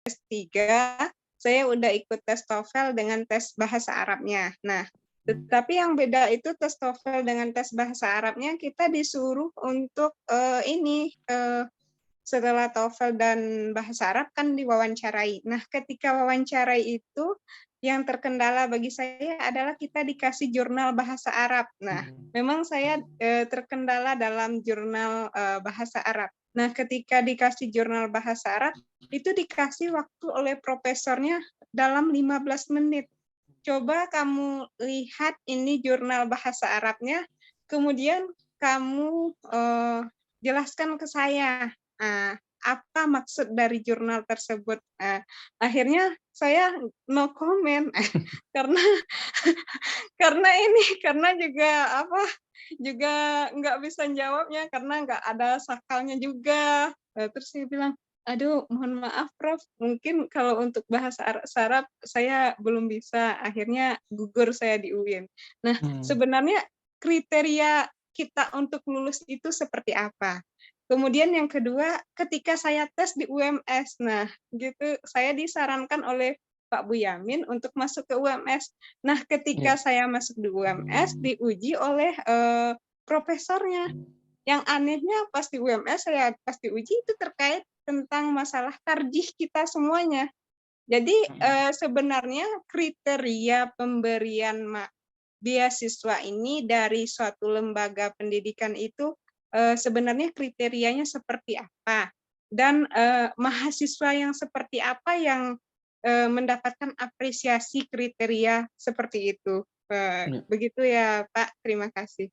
S3, saya udah ikut tes TOEFL dengan tes bahasa Arabnya. Nah, tetapi yang beda itu tes TOEFL dengan tes bahasa Arabnya kita disuruh untuk setelah TOEFL dan bahasa Arab kan diwawancarai. Nah, ketika wawancarai itu yang terkendala bagi saya adalah kita dikasih jurnal bahasa Arab. Nah, memang saya terkendala dalam jurnal bahasa Arab. Nah, ketika dikasih jurnal bahasa Arab, itu dikasih waktu oleh profesornya dalam 15 menit. Coba kamu lihat ini jurnal bahasa Arabnya, kemudian kamu jelaskan ke saya apa maksud dari jurnal tersebut. Akhirnya saya no comment karena juga nggak bisa jawabnya karena nggak ada sakalnya juga. Terus saya bilang, aduh, mohon maaf Prof, mungkin kalau untuk bahasa Arab saya belum bisa, akhirnya gugur saya di UIN. Nah, sebenarnya kriteria kita untuk lulus itu seperti apa? Kemudian yang kedua, ketika saya tes di UMS, nah gitu saya disarankan oleh Pak Buyamin untuk masuk ke UMS. Nah, ketika saya masuk di UMS, diuji oleh profesornya. Yang anehnya pas di UMS saya pas diuji itu terkait tentang masalah tarjih kita semuanya. Jadi sebenarnya kriteria pemberian beasiswa ini dari suatu lembaga pendidikan itu sebenarnya kriterianya seperti apa dan mahasiswa yang seperti apa yang mendapatkan apresiasi kriteria seperti itu. Begitu ya Pak, terima kasih.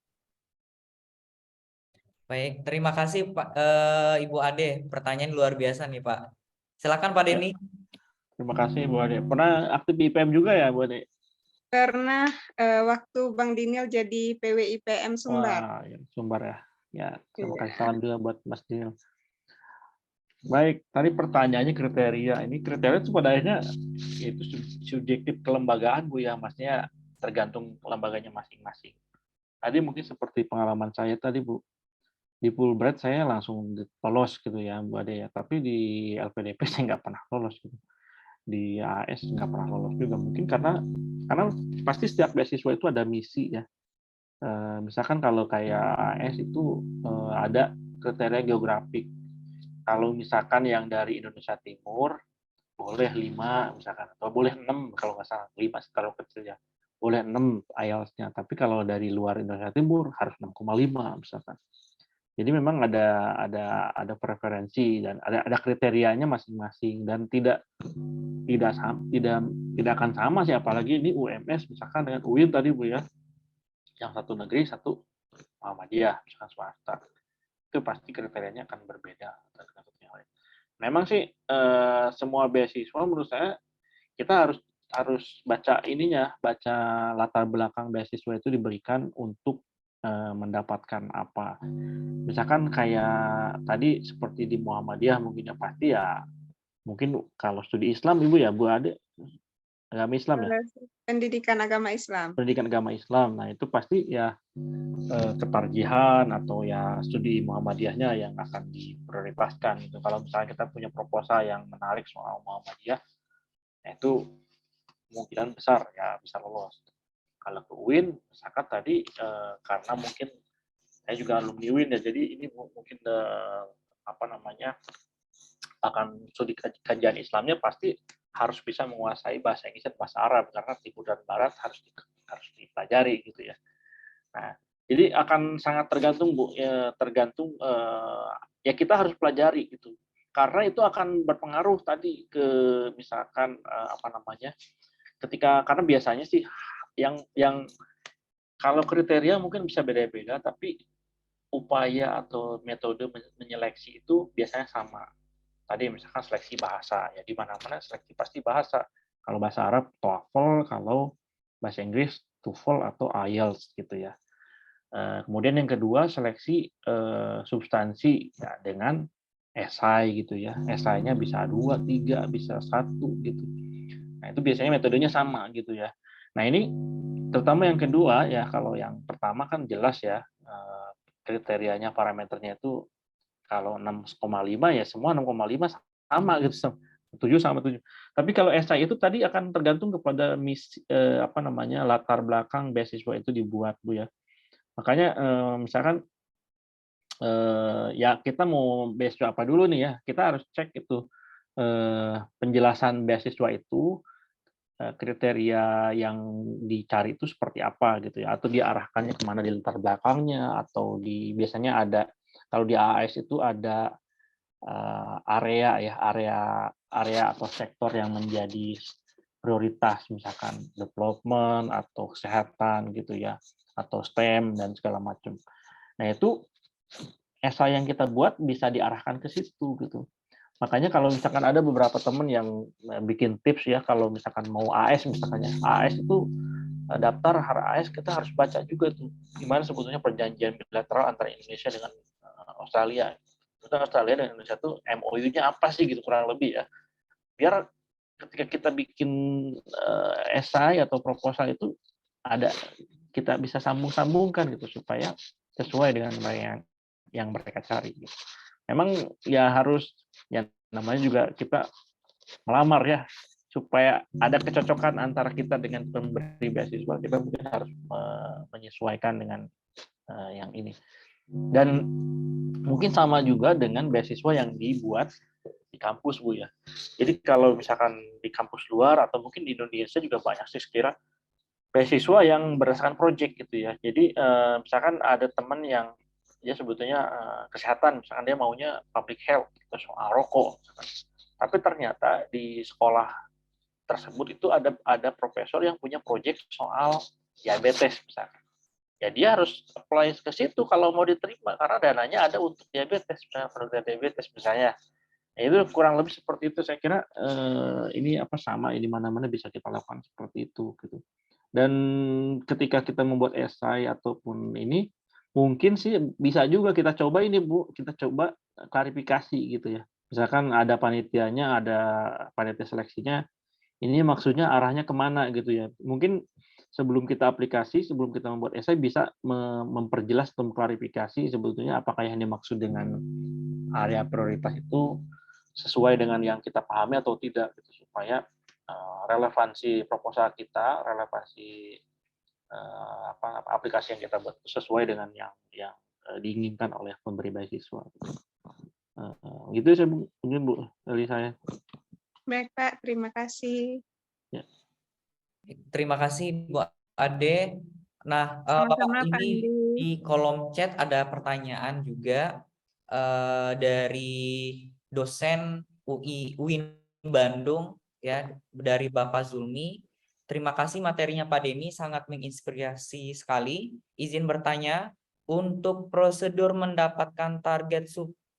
Baik, terima kasih Pak Ibu Ade. Pertanyaan luar biasa nih Pak. Silakan Pak Denny. Terima kasih Bu Ade. Pernah aktif di IPM juga ya Bu Ade? Karena waktu Bang Dinil jadi PW IPM Sumbar. Wah, ya, Sumbar ya. Ya, terima kasih salam juga buat Mas Dinil. Baik, tadi pertanyaannya kriteria. Ini kriteria itu pada akhirnya itu subjektif kelembagaan Bu ya, maksudnya tergantung lembaganya masing-masing. Tadi mungkin seperti pengalaman saya tadi Bu, di Fulbright saya langsung lolos gitu ya Bu Ade ya, tapi di LPDP saya nggak pernah lolos gitu. Di AS nggak pernah lolos juga mungkin karena pasti setiap beasiswa itu ada misi ya. Misalkan kalau kayak AS itu ada kriteria geografik. Kalau misalkan yang dari Indonesia Timur boleh 5 misalkan atau boleh 6 kalau nggak salah 5 kalau kecil ya. Boleh 6 IELTS-nya, tapi kalau dari luar Indonesia Timur harus 6,5 misalkan. Jadi memang ada preferensi dan ada kriterianya masing-masing dan tidak akan sama sih, apalagi ini UMS misalkan dengan UIN tadi Bu ya, yang satu negeri satu Muhammadiyah misalkan swasta, itu pasti kriterianya akan berbeda dengan yang lain. Memang sih semua beasiswa menurut saya kita harus baca latar belakang beasiswa itu diberikan untuk mendapatkan apa. Misalkan kayak tadi seperti di Muhammadiyah mungkin ya pasti ya mungkin kalau studi Islam Ibu ya Bu Ade agama Islam ya. Pendidikan agama Islam. Pendidikan agama Islam. Nah, itu pasti ya ketarjihan atau ya studi Muhammadiyahnya yang akan diprioritaskan gitu. Kalau misalnya kita punya proposal yang menarik soal Muhammadiyah, itu kemungkinan besar ya bisa lolos. Kalau ke UIN, misalkan tadi karena mungkin saya juga alumni UIN ya, jadi ini mungkin akan studi kajian Islamnya pasti harus bisa menguasai bahasa Inggris dan bahasa Arab karena timur dan barat harus dipelajari gitu ya. Nah, jadi akan sangat tergantung Bu, ya, tergantung ya kita harus pelajari gitu. Karena itu akan berpengaruh tadi ke misalkan apa namanya? Karena biasanya sih yang kalau kriteria mungkin bisa beda-beda, tapi upaya atau metode menyeleksi itu biasanya sama. Tadi misalkan seleksi bahasa, ya di mana-mana seleksi pasti bahasa. Kalau bahasa Arab, TOEFL, kalau bahasa Inggris, TOEFL atau IELTS gitu ya. Kemudian yang kedua seleksi substansi ya, dengan esai gitu ya. Esainya bisa 2, 3, bisa 1 gitu. Nah itu biasanya metodenya sama gitu ya. Nah ini terutama yang kedua ya, kalau yang pertama kan jelas ya kriterianya parameternya itu kalau 6,5 ya semua 6,5 sama gitu. 7 sama 7. Tapi kalau esai itu tadi akan tergantung kepada apa namanya latar belakang beasiswa itu dibuat Bu ya. Makanya misalkan ya kita mau beasiswa apa dulu nih ya, kita harus cek itu penjelasan beasiswa itu kriteria yang dicari itu seperti apa gitu ya, atau diarahkannya kemana di latar belakangnya, atau biasanya ada kalau di AAS itu ada area ya, area atau sektor yang menjadi prioritas, misalkan development atau kesehatan gitu ya, atau STEM dan segala macam. Nah itu esai yang kita buat bisa diarahkan ke situ gitu. Makanya kalau misalkan ada beberapa teman yang bikin tips ya, kalau misalkan mau AS misalnya, AS itu daftar AS kita harus baca juga tuh gimana sebetulnya perjanjian bilateral antara Indonesia dengan Australia. Itu Australia dan Indonesia tuh MOU-nya apa sih gitu kurang lebih ya. Biar ketika kita bikin esai atau proposal itu ada kita bisa sambung-sambungkan gitu supaya sesuai dengan yang mereka cari. Gitu. Memang ya harus ya namanya juga kita melamar ya supaya ada kecocokan antara kita dengan pemberi beasiswa, kita mungkin harus menyesuaikan dengan yang ini. Dan mungkin sama juga dengan beasiswa yang dibuat di kampus Bu ya. Jadi kalau misalkan di kampus luar atau mungkin di Indonesia juga banyak sih sekira beasiswa yang berdasarkan project gitu ya. Jadi misalkan ada teman yang dia sebetulnya kesehatan, misalkan dia maunya public health, soal rokok. Tapi ternyata di sekolah tersebut itu ada profesor yang punya project soal diabetes misalkan. Ya dia harus apply ke situ kalau mau diterima karena dananya ada untuk diabetes, misalnya produk diabetes misalnya. Nah, itu kurang lebih seperti itu. Saya kira ini apa sama di mana-mana bisa kita lakukan seperti itu gitu. Dan ketika kita membuat esai ataupun ini mungkin sih bisa juga kita coba ini Bu, kita coba klarifikasi gitu ya. Misalkan ada panitianya, ada panitia seleksinya, ini maksudnya arahnya kemana gitu ya. Mungkin sebelum kita aplikasi, sebelum kita membuat esai bisa memperjelas atau mengklarifikasi sebetulnya apakah yang dimaksud dengan area prioritas itu sesuai dengan yang kita pahami atau tidak gitu, supaya relevansi proposal kita, relevansi aplikasi yang kita buat sesuai dengan yang diinginkan oleh pemberi beasiswa. Gitu sih mungkin Bu dari saya. Baik Pak, terima kasih. Ya. Terima kasih Bu Ade. Nah, Bapak ini di kolom chat ada pertanyaan juga dari dosen UIN Bandung ya, dari Bapak Zulmi. Terima kasih materinya Pak Denny sangat menginspirasi sekali. Izin bertanya, untuk prosedur mendapatkan target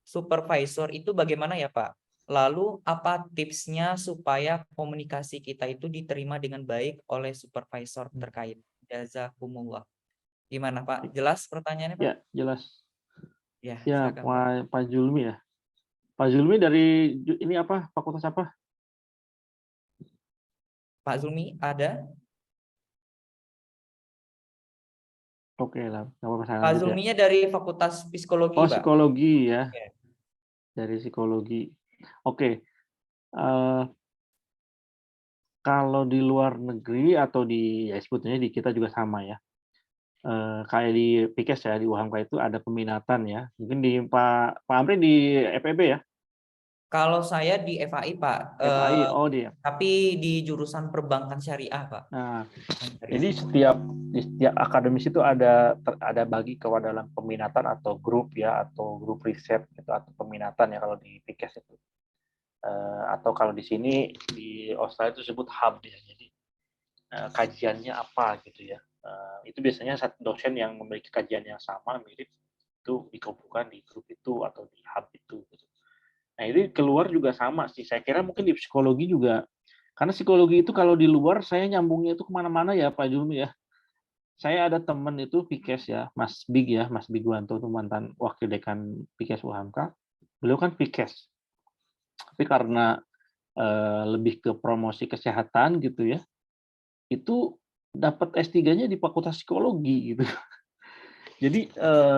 supervisor itu bagaimana ya Pak? Lalu apa tipsnya supaya komunikasi kita itu diterima dengan baik oleh supervisor terkait? Jazakumullah. Gimana Pak? Jelas pertanyaannya Pak? Ya, jelas. Ya, Ya, silakan, Pak Zulmi ya. Pak Zulmi dari ini apa? Fakultas apa? Pak Zulmi ada? Oke lah, nggak apa-apa saya Pak lanjut ya. Zulminya dari Fakultas Psikologi, Oh, Pak. psikologi ya. Oke. Dari psikologi. Oke. Kalau di luar negeri atau ya sebetulnya di kita juga sama ya. Kayak di PIKES ya, di UHAMKA itu ada peminatan ya. Mungkin di Pak Amri di FEB ya? Kalau saya di FAI, Pak. FAI, oh dia. Tapi di jurusan perbankan syariah, Pak. Nah, jadi di setiap akademis itu ada bagi ke dalam peminatan atau grup ya, atau grup riset gitu, atau peminatan ya kalau di PIKES itu. Atau kalau di sini di Australia itu disebut hub ya. Jadi kajiannya apa gitu ya. Itu biasanya satu dosen yang memiliki kajian yang sama mirip itu dikumpulkan di grup itu atau di hub itu gitu. Nah, ini keluar juga sama sih. Saya kira mungkin di psikologi juga. Karena psikologi itu kalau di luar saya nyambungnya itu kemana-mana ya Pak Julmi ya. Saya ada teman itu PIKES ya, Mas Big ya, Mas Bigwanto itu mantan wakil dekan PIKES UHAMKA. Beliau kan PIKES. Tapi karena lebih ke promosi kesehatan gitu ya, itu dapat S3-nya di Fakultas Psikologi gitu. Jadi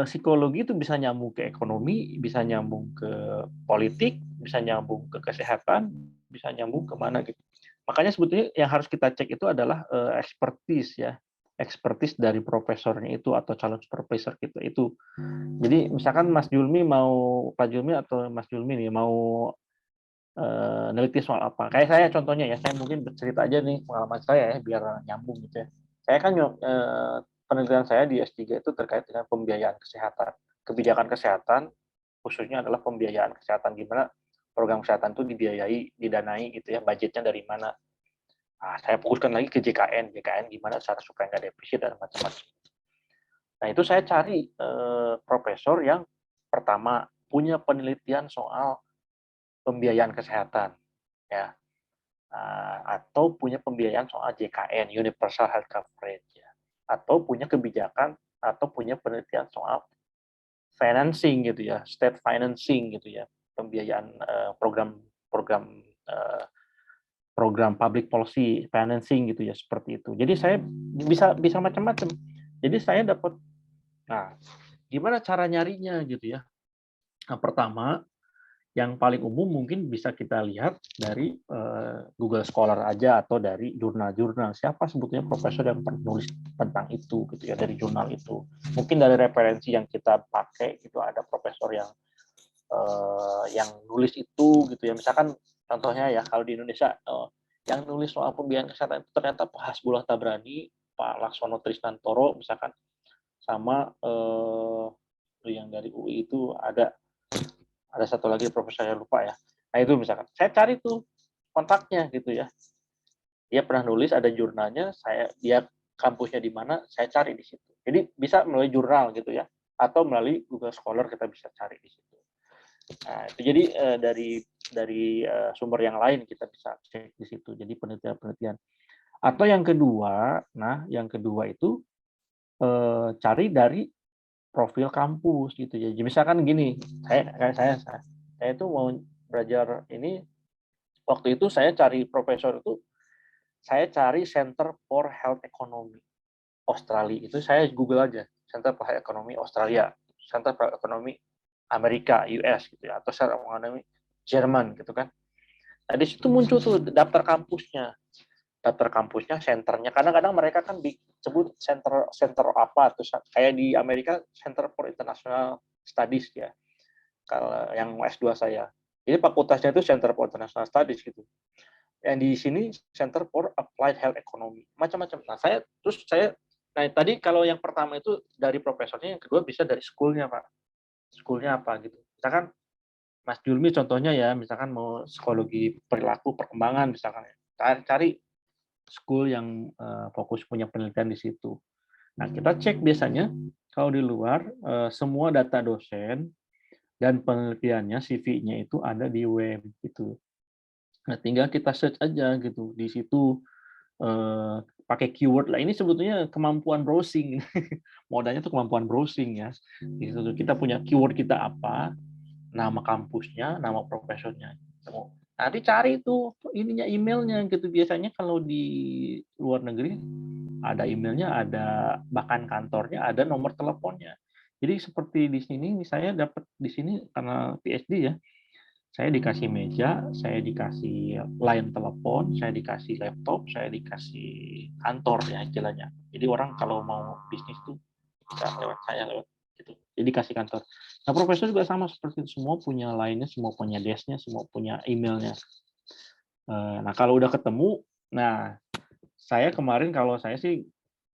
psikologi itu bisa nyambung ke ekonomi, bisa nyambung ke politik, bisa nyambung ke kesehatan, bisa nyambung ke mana gitu. Makanya sebetulnya yang harus kita cek itu adalah expertise ya, expertise dari profesornya itu atau calon profesor kita itu. Jadi misalkan Mas Julmi mau, Pak Julmi atau Mas Julmi nih mau neliti soal apa. Kayak saya contohnya ya, saya mungkin bercerita aja nih pengalaman saya ya, biar nyambung gitu ya. Saya kan penelitian saya di S3 itu terkait dengan pembiayaan kesehatan. Kebijakan kesehatan khususnya adalah pembiayaan kesehatan, gimana program kesehatan itu dibiayai, didanai gitu ya, budgetnya dari mana. Nah, saya fokuskan lagi ke JKN gimana cara supaya nggak defisit dan macam-macam. Nah, itu saya cari profesor yang pertama punya penelitian soal pembiayaan kesehatan ya, atau punya pembiayaan soal JKN, Universal Health Coverage ya, atau punya kebijakan atau punya penelitian soal financing gitu ya, state financing gitu ya, pembiayaan program public policy financing gitu ya, seperti itu. Jadi saya bisa macam-macam. Jadi saya dapat, nah gimana cara nyarinya gitu ya. Nah, pertama yang paling umum mungkin bisa kita lihat dari Google Scholar aja atau dari jurnal-jurnal. Siapa sebetulnya profesor yang penulis tentang itu gitu ya, dari jurnal itu. Mungkin dari referensi yang kita pakai itu ada profesor yang nulis itu gitu ya. Misalkan contohnya ya kalau di Indonesia yang nulis soal pembiayaan kesehatan itu ternyata Pak Hasbullah Tabrani, Pak Laksono Trisnantoro misalkan, sama yang dari UI itu ada satu lagi profesor saya lupa ya. Nah itu misalkan saya cari tuh kontaknya gitu ya. Dia pernah nulis, ada jurnalnya, dia kampusnya di mana, saya cari di situ. Jadi bisa melalui jurnal gitu ya, atau melalui Google Scholar kita bisa cari di situ. Nah, itu jadi dari sumber yang lain kita bisa cek di situ. Jadi penelitian-penelitian. Atau yang kedua itu cari dari profil kampus gitu ya. Jadi misalkan gini, saya itu mau belajar ini, waktu itu saya cari profesor itu, saya cari Center for Health Economy Australia. Itu saya Google aja, Center for Health Economy Australia, Center for Economy Amerika, US gitu ya, atau Center for Economy Jerman gitu kan. Nah, di situ muncul tuh daftar kampusnya, senternya. Kadang-kadang mereka kan disebut center apa, terus kayak di Amerika Center for International Studies ya. Kalau yang S2 saya, jadi fakultasnya itu Center for International Studies gitu. Yang di sini Center for Applied Health Economy, macam-macam. Nah, tadi kalau yang pertama itu dari profesornya, yang kedua bisa dari school-nya, Pak. School-nya apa gitu. Misalkan Mas Julmi contohnya ya, misalkan mau psikologi perilaku perkembangan misalkan, cari school yang fokus punya penelitian di situ. Nah, kita cek biasanya kalau di luar semua data dosen dan penelitiannya, CV-nya itu ada di web gitu. Nah, tinggal kita search aja gitu di situ, pakai keyword lah. Ini sebetulnya kemampuan browsing. Modalnya tuh kemampuan browsing ya. Di situ kita punya keyword kita apa, nama kampusnya, nama profesornya. Nanti cari tuh ininya, emailnya gitu. Biasanya kalau di luar negeri ada emailnya, ada bahkan kantornya, ada nomor teleponnya. Jadi seperti di sini, saya dapat di sini karena PhD ya, saya dikasih meja, saya dikasih line telepon, saya dikasih laptop, saya dikasih kantor ya istilahnya. Jadi orang kalau mau bisnis tuh bisa lewat saya, lewat gitu. Jadi kasih kantor. Nah, profesor juga sama seperti itu, semua punya line-nya, semua punya desk-nya, semua punya emailnya. Nah, kalau udah ketemu, nah saya kemarin kalau saya sih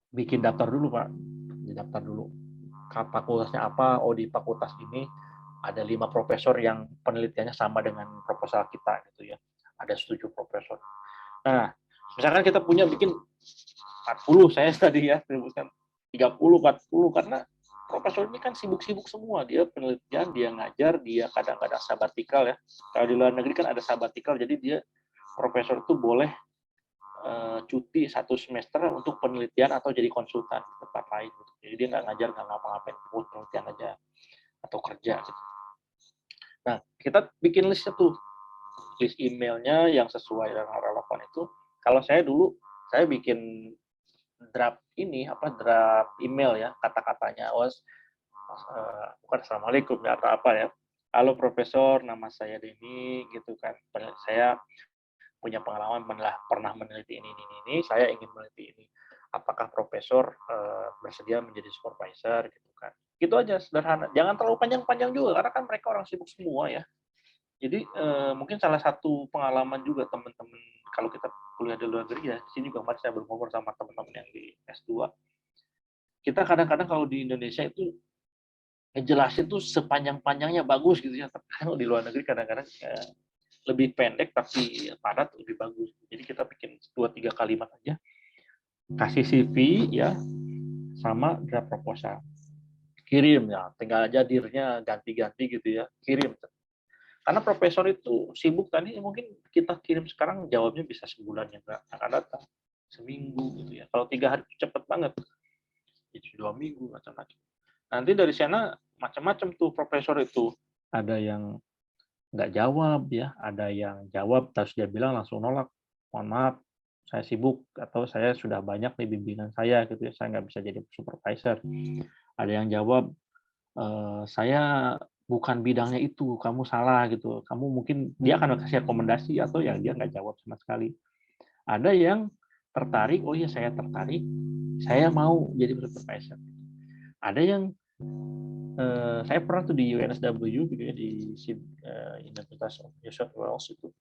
bikin daftar dulu, Pak. Daftar dulu. Fakultasnya apa? Oh, di fakultas ini ada 5 profesor yang penelitiannya sama dengan proposal kita gitu ya. Ada 7 profesor. Nah, misalkan kita punya bikin 40, saya tadi ya, 30, 40, karena profesor ini kan sibuk-sibuk semua. Dia penelitian, dia ngajar, dia kadang-kadang sabatikal ya. Kalau di luar negeri kan ada sabatikal, jadi dia profesor itu boleh cuti 1 semester untuk penelitian atau jadi konsultan di tempat lain. Gitu. Jadi dia nggak ngajar, nggak ngapa-ngapain, penelitian aja atau kerja. Gitu. Nah, kita bikin listnya tuh, list emailnya yang sesuai dengan relevan itu. Kalau saya dulu, saya bikin draft draft email ya, kata-katanya bukan assalamualaikum ya atau apa ya. Halo Profesor, nama saya Denny gitu kan. Saya punya pengalaman pernah meneliti ini, saya ingin meneliti ini. Apakah profesor bersedia menjadi supervisor gitu kan. Gitu aja sederhana. Jangan terlalu panjang-panjang juga karena kan mereka orang sibuk semua ya. Jadi mungkin salah satu pengalaman juga teman-teman kalau kita kuliah di luar negeri ya, di sini juga kemarin saya berkomunikasi sama teman-teman yang di S2. Kita kadang-kadang kalau di Indonesia itu ngejelasin tuh sepanjang-panjangnya bagus gitu ya. Tapi kalau di luar negeri kadang-kadang lebih pendek tapi padat lebih bagus. Jadi kita bikin 2-3 kalimat aja, kasih CV ya, sama draft proposal, kirim ya, tinggal aja dirnya ganti-ganti gitu ya, kirim. Karena profesor itu sibuk tadi, mungkin kita kirim sekarang jawabnya bisa sebulan ya, nggak akan datang seminggu gitu ya. Kalau 3 hari cepet banget, itu 2 minggu macam-macam. Nanti dari sana macam-macam tuh profesor itu, ada yang nggak jawab ya, ada yang jawab terus dia bilang langsung nolak, mohon maaf saya sibuk atau saya sudah banyak di bimbingan saya gitu ya, saya nggak bisa jadi supervisor. Ada yang jawab saya bukan bidangnya itu, kamu salah gitu, kamu mungkin dia akan kasih rekomendasi atau yang dia nggak jawab sama sekali. Ada yang tertarik, oh iya saya tertarik, saya mau jadi supervisor. Ada yang saya pernah tuh di UNSW gitu ya, di Universitas of New South Wales itu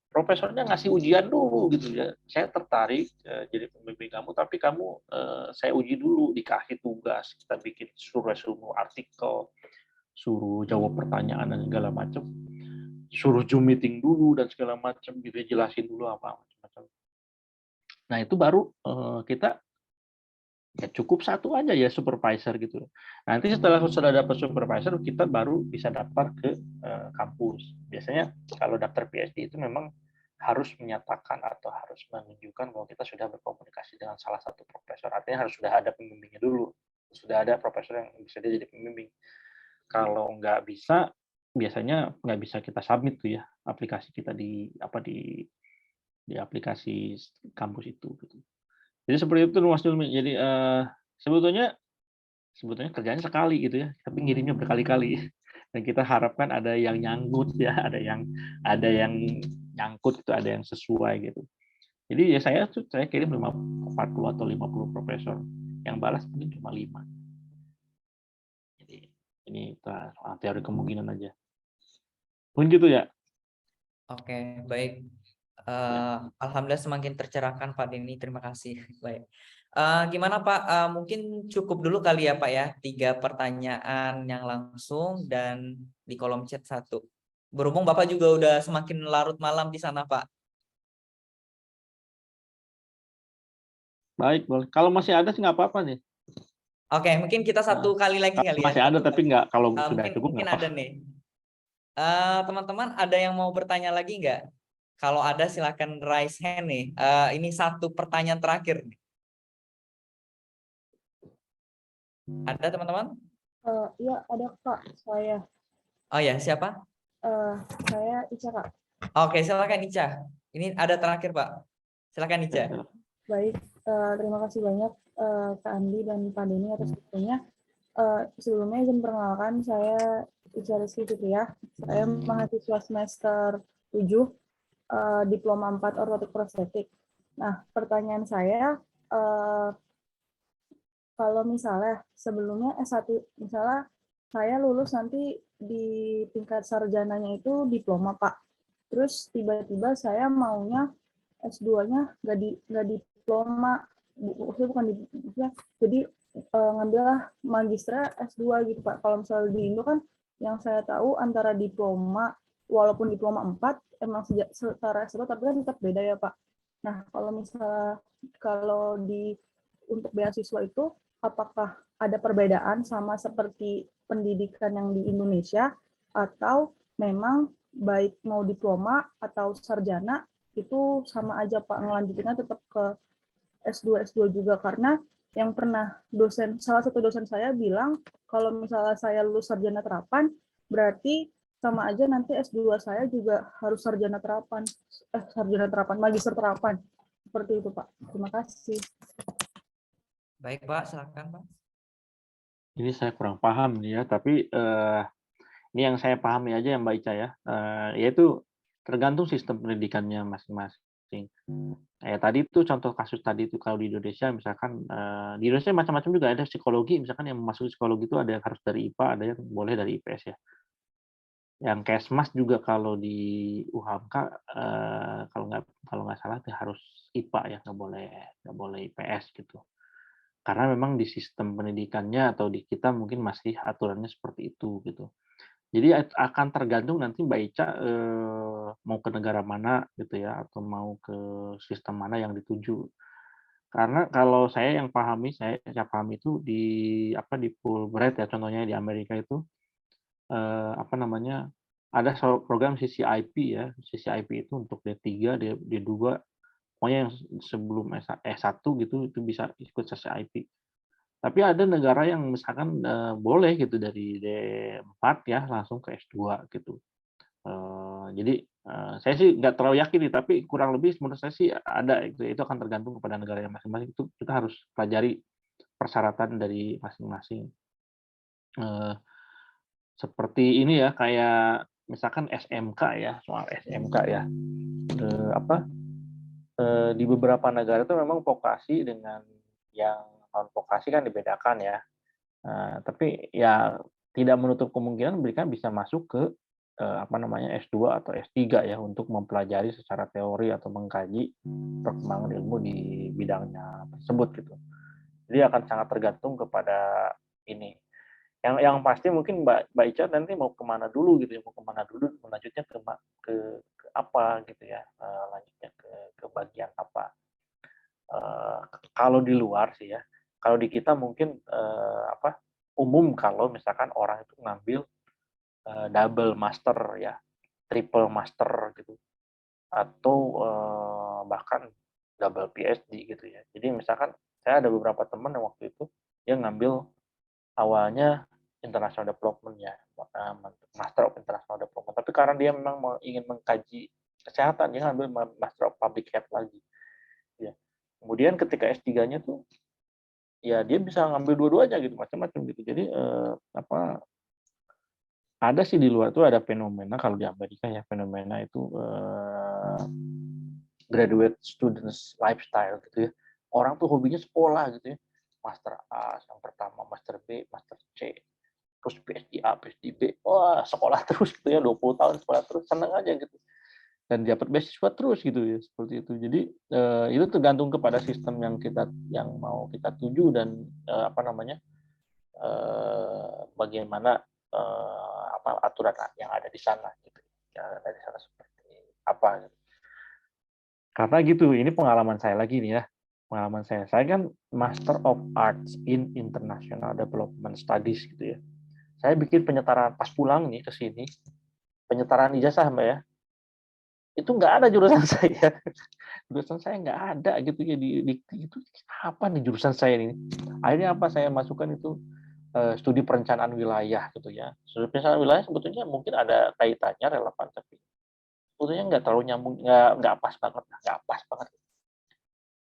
profesornya ngasih ujian dulu gitu ya, saya tertarik jadi pembimbing kamu tapi kamu saya uji dulu, dikasih tugas, kita bikin suruh resume artikel, suruh jawab pertanyaan dan segala macam, suruh Zoom meeting dulu dan segala macam gitu, jelasin dulu apa macam-macam. Nah itu baru kita ya cukup 1 aja ya supervisor gitu. Nanti setelah sudah dapat supervisor, kita baru bisa daftar ke kampus. Biasanya kalau daftar PhD itu memang harus menyatakan atau harus menunjukkan bahwa kita sudah berkomunikasi dengan salah satu profesor. Artinya harus sudah ada pembimbingnya dulu. Sudah ada profesor yang bisa dia jadi pembimbing. Kalau nggak bisa, biasanya nggak bisa kita submit tuh ya aplikasi kita di aplikasi kampus itu gitu. Jadi seperti itu Mas Julmi. Jadi sebetulnya kerjanya sekali gitu ya, tapi ngirimnya berkali-kali. Dan kita harapkan ada yang nyangkut ya, ada yang nyangkut itu, ada yang sesuai gitu. Jadi ya saya kirim 40 atau 50 profesor, yang balas mungkin cuma 5. Jadi ini teori kemungkinan aja. Mungkin gitu ya. Oke, baik. Alhamdulillah semakin tercerahkan Pak Denny, terima kasih. Baik. Gimana Pak? Mungkin cukup dulu kali ya Pak ya, 3 pertanyaan yang langsung dan di kolom chat 1. Berhubung Bapak juga udah semakin larut malam di sana Pak. Baik, boleh. Kalau masih ada sih nggak apa-apa nih. Oke, mungkin kita 1 kali lagi kali ya. Masih ada tapi nggak, kalau sudah cukup mungkin nggak ada apa-apa. nih. Teman-teman ada yang mau bertanya lagi nggak? Kalau ada silakan raise hand nih. Ini 1 pertanyaan terakhir nih. Ada teman-teman? Iya, ada Kak, saya. Oh ya, siapa? Saya Ica, Kak. Oke, silakan Ica. Ini ada terakhir, Pak. Silakan Ica. Baik, terima kasih banyak Kak Andi dan Pak Denny atas waktunya. Sebelumnya izin perkenalkan, saya Ica Rizky Fitriah. Saya mahasiswa semester 7, diploma 4 ortotik prostetik. Nah, pertanyaan saya, kalau misalnya sebelumnya S1, misalnya saya lulus nanti di tingkat sarjananya itu diploma, Pak. Terus tiba-tiba saya maunya S2-nya nggak diploma, maksudnya bukan jadi ngambillah magistra S2 gitu, Pak. Kalau misalnya di Indo kan yang saya tahu antara diploma, walaupun diploma 4, emang setara S2, tapi kan tetap beda ya, Pak. Nah, kalau misalnya untuk beasiswa itu, apakah ada perbedaan sama seperti pendidikan yang di Indonesia, atau memang baik mau diploma atau sarjana itu sama aja, Pak, ngelanjutinnya tetap ke S2 juga, karena yang pernah salah satu dosen saya bilang kalau misalnya saya lulus sarjana terapan berarti sama aja nanti S2 saya juga harus sarjana terapan, magister terapan. Seperti itu, Pak. Terima kasih. Baik, Pak, silakan, Pak. Ini saya kurang paham nih ya, tapi ini yang saya pahami aja ya Mbak Ica ya, yaitu tergantung sistem pendidikannya masing-masing. Tadi itu contoh kasus tadi itu kalau di Indonesia misalkan, di Indonesia macam-macam juga, ada psikologi misalkan yang masuk psikologi itu ada yang harus dari IPA, ada yang boleh dari IPS ya. Yang Kesmas juga kalau di UHAMKA, kalau nggak salah harus IPA ya, nggak boleh IPS gitu. Karena memang di sistem pendidikannya atau di kita mungkin masih aturannya seperti itu gitu. Jadi akan tergantung nanti Mbak Ica mau ke negara mana gitu ya, atau mau ke sistem mana yang dituju. Karena kalau saya pahami itu di Fulbright ya, contohnya di Amerika itu ada program CCIP ya. CCIP itu untuk D3, D2, pokoknya yang sebelum S1 gitu itu bisa ikut CCIP. Tapi ada negara yang misalkan boleh gitu dari D4 ya langsung ke S2 gitu. Jadi saya sih nggak terlalu yakin nih, tapi kurang lebih menurut saya sih ada itu. Itu akan tergantung kepada negara yang masing-masing. Itu kita harus pelajari persyaratan dari masing-masing. Seperti ini ya, kayak misalkan SMK ya, soal SMK ya. Di beberapa negara itu memang vokasi dengan yang non vokasi kan dibedakan ya. Tapi ya tidak menutup kemungkinan mereka bisa masuk ke S2 atau S3 ya untuk mempelajari secara teori atau mengkaji perkembangan ilmu di bidangnya tersebut gitu. Jadi akan sangat tergantung kepada ini. Yang pasti mungkin Mbak Ica nanti mau kemana dulu gitu ya, mau kemana dulu, lanjutnya ke apa gitu ya, lanjutnya ke bagian apa. Kalau di luar sih ya, kalau di kita mungkin umum kalau misalkan orang itu ngambil double master ya, triple master gitu, atau bahkan double PhD gitu ya. Jadi misalkan saya ada beberapa teman yang waktu itu dia ngambil awalnya international development ya, master of international development. Tapi karena dia memang ingin mengkaji kesehatan, dia ngambil master of public health lagi. Ya. Kemudian ketika S3-nya tuh ya dia bisa ngambil dua-duanya gitu, macam-macam gitu. Jadi ada sih di luar tuh ada fenomena kalau di Amerika ya, fenomena itu graduate students lifestyle gitu ya. Orang tuh hobinya sekolah gitu ya. Master A yang pertama, Master B, Master C, terus PhD A, PhD B. Wah, sekolah terus gitu ya, 20 tahun sekolah terus, seneng aja gitu. Dan dapat beasiswa terus gitu ya, seperti itu. Jadi itu tergantung kepada sistem yang mau kita tuju dan bagaimana aturan yang ada di sana gitu. Yang ada di sana seperti apa gitu. Karena gitu, ini pengalaman saya lagi nih ya. Pengalaman saya kan Master of Arts in International Development Studies gitu ya. Saya bikin penyetaraan pas pulang nih ke sini, penyetaraan ijazah Mbak ya. Itu nggak ada jurusan saya. Jurusan saya nggak ada gitu ya itu apa nih jurusan saya ini. Akhirnya apa saya masukkan itu studi perencanaan wilayah gitu ya. Studi perencanaan wilayah sebetulnya mungkin ada kaitannya relevan, tapi sebetulnya nggak terlalu nyambung, nggak pas banget.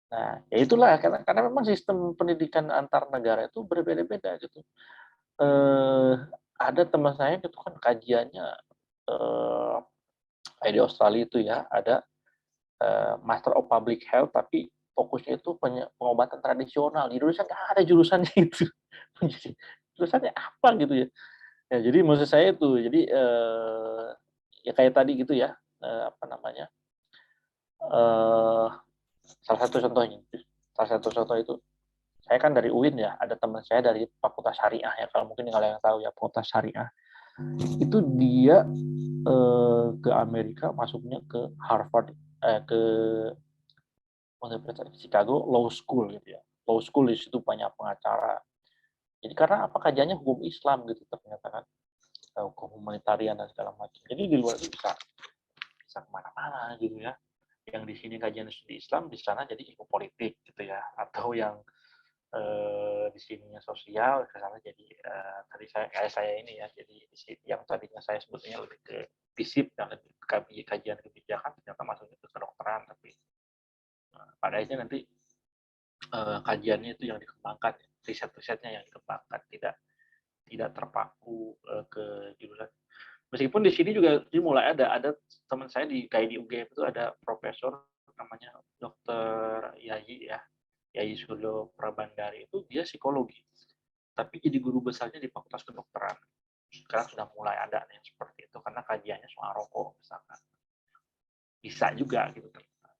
Nah, ya itulah karena memang sistem pendidikan antar negara itu berbeda-beda gitu. Ada teman saya itu kan kajiannya kayak di Australia itu ya, ada Master of Public Health tapi fokusnya itu pengobatan tradisional. Di Indonesia nggak ada jurusannya itu. Jurusannya apa gitu ya. Ya jadi maksud saya itu, jadi ya kayak tadi gitu ya, apa namanya, salah satu contohnya, salah satu contoh itu, saya kan dari UIN ya, ada teman saya dari Fakultas Syariah ya, kalau mungkin kalian tahu ya, Fakultas Syariah. Itu dia ke Amerika masuknya ke Harvard, ke Universitas Chicago Law School gitu ya. Law School di situ banyak pengacara. Jadi karena apa, kajiannya hukum Islam gitu ternyata kan, hukum humanitarian dan segala macam. Jadi di luar itu bisa kemana-mana gitu ya. Yang di sini kajian studi Islam, di sana jadi ilmu politik gitu ya. Atau yang di sininya sosial, ke sana jadi tadi saya ini ya, jadi yang tadinya saya sebetulnya lebih ke FISIP dan lebih ke kajian kebijakan, ternyata masuknya ke kedokteran, tapi pada akhirnya nanti kajiannya itu yang dikembangkan, riset-risetnya yang dikembangkan, tidak terpaku ke jurusan. Meskipun di sini juga mulai ada teman saya kayak di UGM itu ada profesor namanya Dr. Yayi Suryo Prabandari, itu dia psikologi, tapi jadi guru besarnya di Fakultas Kedokteran. Sekarang sudah mulai ada nih seperti itu, karena kajiannya soal rokok misalkan. Bisa juga gitu,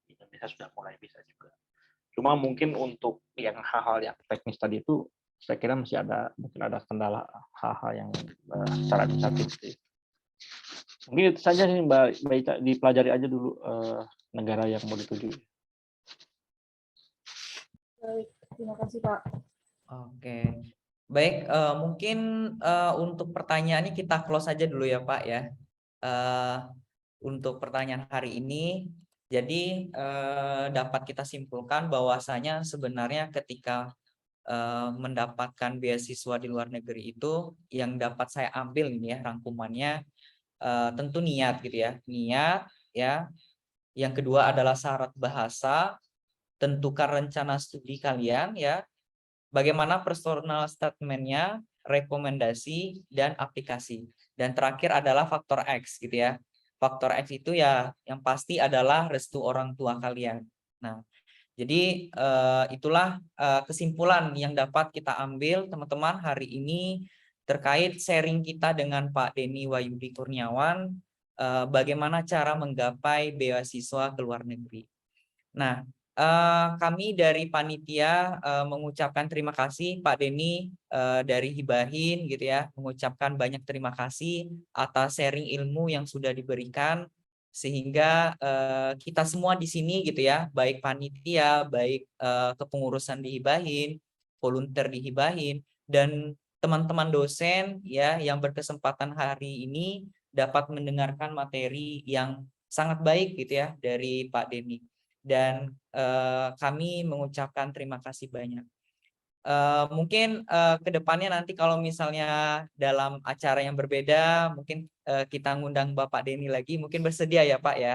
di Indonesia sudah mulai bisa juga. Cuma mungkin untuk yang hal-hal yang teknis tadi itu, saya kira masih mungkin ada kendala hal-hal yang secara administratif. Mungkin itu saja sih Mbak Ica, dipelajari aja dulu negara yang mau dituju. Baik, terima kasih Pak. Oke, baik. Mungkin untuk pertanyaannya kita close aja dulu ya Pak ya. Untuk pertanyaan hari ini, jadi dapat kita simpulkan bahwasanya sebenarnya ketika mendapatkan beasiswa di luar negeri itu, yang dapat saya ambil ini ya rangkumannya, tentu niat gitu ya, niat ya. Yang kedua adalah syarat bahasa, tentukan rencana studi kalian ya, bagaimana personal statement-nya, rekomendasi, dan aplikasi. Dan terakhir adalah faktor X gitu ya. Faktor X itu ya yang pasti adalah restu orang tua kalian. Nah, jadi itulah kesimpulan yang dapat kita ambil teman-teman hari ini terkait sharing kita dengan Pak Denny Wahyudi Kurniawan, bagaimana cara menggapai beasiswa ke luar negeri. Nah, kami dari panitia mengucapkan terima kasih Pak Denny dari Hibahin gitu ya, mengucapkan banyak terima kasih atas sharing ilmu yang sudah diberikan, sehingga kita semua di sini gitu ya, baik panitia, baik kepengurusan di Hibahin, volunteer di Hibahin, dan teman-teman dosen ya yang berkesempatan hari ini dapat mendengarkan materi yang sangat baik gitu ya dari Pak Denny. Dan kami mengucapkan terima kasih banyak. Mungkin kedepannya nanti kalau misalnya dalam acara yang berbeda, mungkin kita ngundang Bapak Denny lagi, mungkin bersedia ya Pak ya?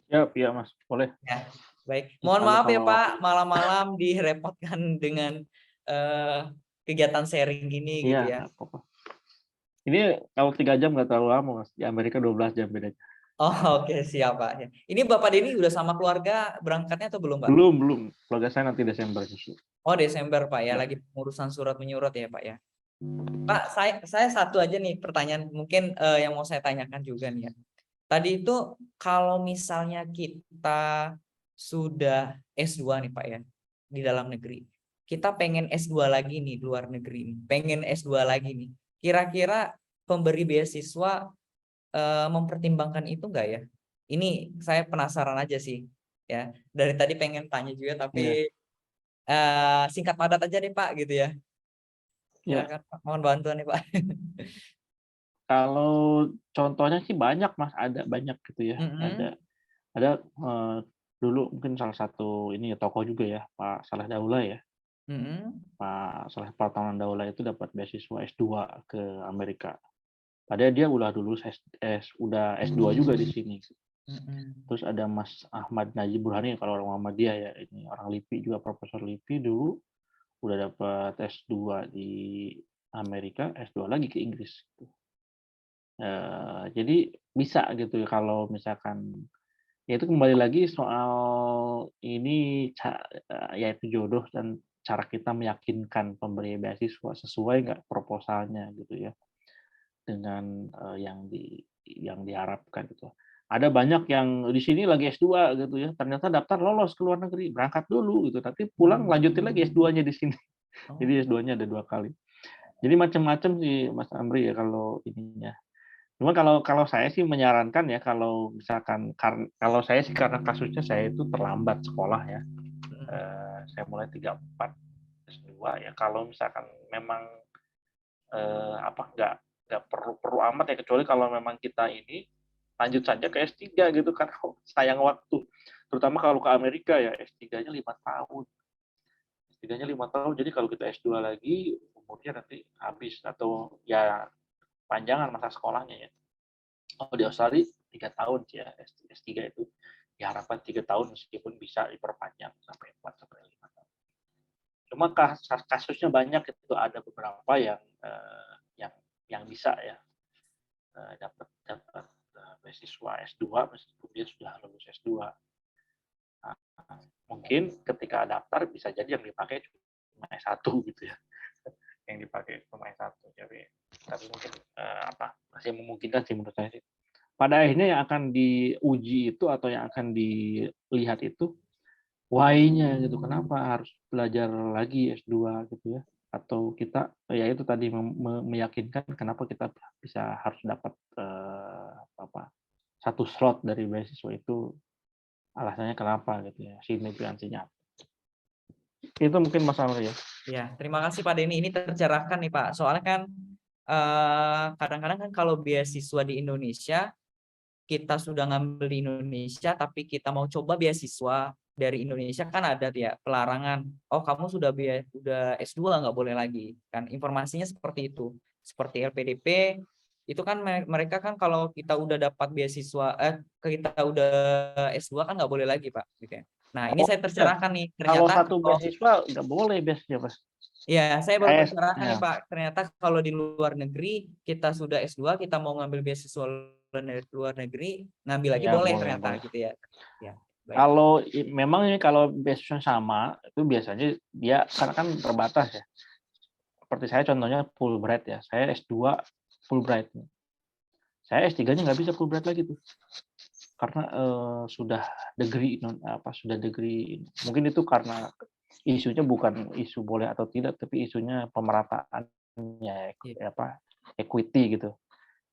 Ya, iya Mas, boleh. Ya, baik. Mohon maaf ya Pak, malam-malam direpotkan dengan kegiatan sharing gini gitu ya. Apa-apa. Ini kalau 3 jam nggak terlalu lama Mas, di Amerika 12 jam bedanya. Oh oke, siap Pak. Ini Bapak Denny udah sama keluarga berangkatnya atau belum Pak? Belum. Keluarga saya nanti Desember justru. Oh Desember Pak ya, Ya. lagi pengurusan surat menyurat ya Pak ya. Pak, saya satu aja nih pertanyaan mungkin yang mau saya tanyakan juga nih ya. Tadi itu kalau misalnya kita sudah S2 nih Pak ya, di dalam negeri. Kita pengen S2 lagi nih di luar negeri nih. Pengen S2 lagi nih. Kira-kira pemberi beasiswa mempertimbangkan itu enggak ya? Ini saya penasaran aja sih. Ya, dari tadi pengen tanya juga tapi singkat padat aja deh Pak gitu ya. Silakan Pak, mohon bantuan nih Pak. Kalau contohnya sih banyak Mas, ada banyak gitu ya. Ada dulu mungkin salah satu ini ya tokoh juga ya, Pak Saleh Daulay ya. Pak Saleh Partonan Daulay itu dapat beasiswa S2 ke Amerika. Padahal dia udah lulus udah S2 juga di sini. Terus ada Mas Ahmad Najib Burhani, kalau orang Muhammadiyah ya, ini orang LIPI juga, Profesor LIPI dulu udah dapat S2 di Amerika, S2 lagi ke Inggris. Jadi bisa gitu kalau misalkan Yaitu kembali lagi soal ini yaitu jodoh dan cara kita meyakinkan pemberi beasiswa sesuai nggak proposalnya gitu ya dengan yang diharapkan gitu. Ada banyak yang di sini lagi S2 gitu ya, ternyata daftar lolos ke luar negeri, berangkat dulu gitu, tapi pulang lanjutin lagi S2-nya di sini. Jadi S2-nya ada 2 kali. Jadi macam-macam sih Mas Amri ya kalau ininya. Cuma kalau saya sih menyarankan ya kalau misalkan kalau saya sih karena kasusnya saya itu terlambat sekolah ya. Saya mulai 34 S2 ya. Kalau misalkan memang nggak perlu amat ya, kecuali kalau memang kita ini lanjut saja ke S3 gitu kan, sayang waktu. Terutama kalau ke Amerika ya S3-nya 5 tahun. S3-nya 5 tahun. Jadi kalau kita S2 lagi umurnya nanti habis atau ya panjangan masa sekolahnya ya. Oh, di Australia 3 tahun sih ya, S3 itu diharapkan 3 tahun meskipun bisa diperpanjang sampai 4 sampai 5 tahun. Cuma kasusnya banyak, itu ada beberapa yang bisa ya dapat beasiswa S2 meskipun dia sudah lulus S2. Nah, mungkin ketika daftar bisa jadi yang dipakai cuma S1 gitu ya. Yang dipakai cuma S1. Tapi mungkin masih memungkinkan sih menurut saya sih. Pada akhirnya yang akan diuji itu atau yang akan dilihat itu why-nya gitu. Kenapa harus belajar lagi S2 gitu ya? Atau kita ya itu tadi meyakinkan kenapa kita bisa harus dapat satu slot dari beasiswa itu, alasannya kenapa gitu ya, signifikansinya. Itu mungkin Mas Amri ya. Ya, terima kasih Pak Denny. Ini tercerahkan nih Pak. Soalnya kan kadang-kadang kan kalau beasiswa di Indonesia, kita sudah ngambil di Indonesia, tapi kita mau coba beasiswa dari Indonesia kan ada ya pelarangan. Oh, kamu sudah S2 nggak boleh lagi. Kan informasinya seperti itu. Seperti LPDP, itu kan mereka kan kalau kita udah dapat beasiswa, kita udah S2 kan nggak boleh lagi Pak. Gitu ya. Nah, ini saya tercerahkan nih. Ternyata kalau satu beasiswa nggak boleh biasanya Mas. Ya, saya baru tercerahkan nih Pak. Ternyata kalau di luar negeri kita sudah S2, kita mau ngambil beasiswa luar negeri, ngambil lagi ya, boleh ternyata boleh. gitu ya. Ya, baik. Kalau memang ini kalau beasiswa sama itu biasanya dia karena kan terbatas ya. Seperti saya contohnya Fulbright ya. Saya S2 Fulbright. Saya S3-nya nggak bisa Fulbright lagi tuh. Karena sudah degree mungkin itu karena isunya bukan isu boleh atau tidak, tapi isunya pemerataannya equity gitu.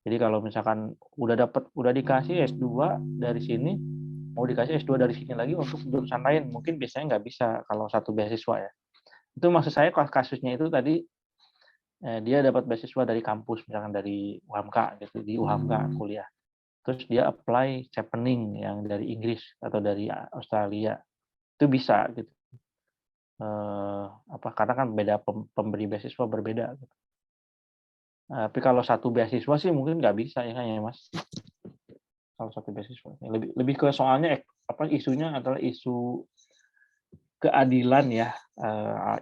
Jadi kalau misalkan udah dikasih S2 dari sini, mau dikasih S2 dari sini lagi untuk jurusan lain, mungkin biasanya nggak bisa kalau satu beasiswa ya. Itu maksud saya kasusnya itu tadi dia dapat beasiswa dari kampus, misalkan dari UHAMKA gitu, di UHAMKA kuliah. Terus dia apply cheapening yang dari Inggris atau dari Australia, itu bisa gitu. Karena kan beda pemberi beasiswa berbeda. Gitu. Tapi kalau satu beasiswa sih mungkin nggak bisa ya kan ya Mas. Kalau satu beasiswa lebih ke soalnya isunya adalah isu keadilan ya,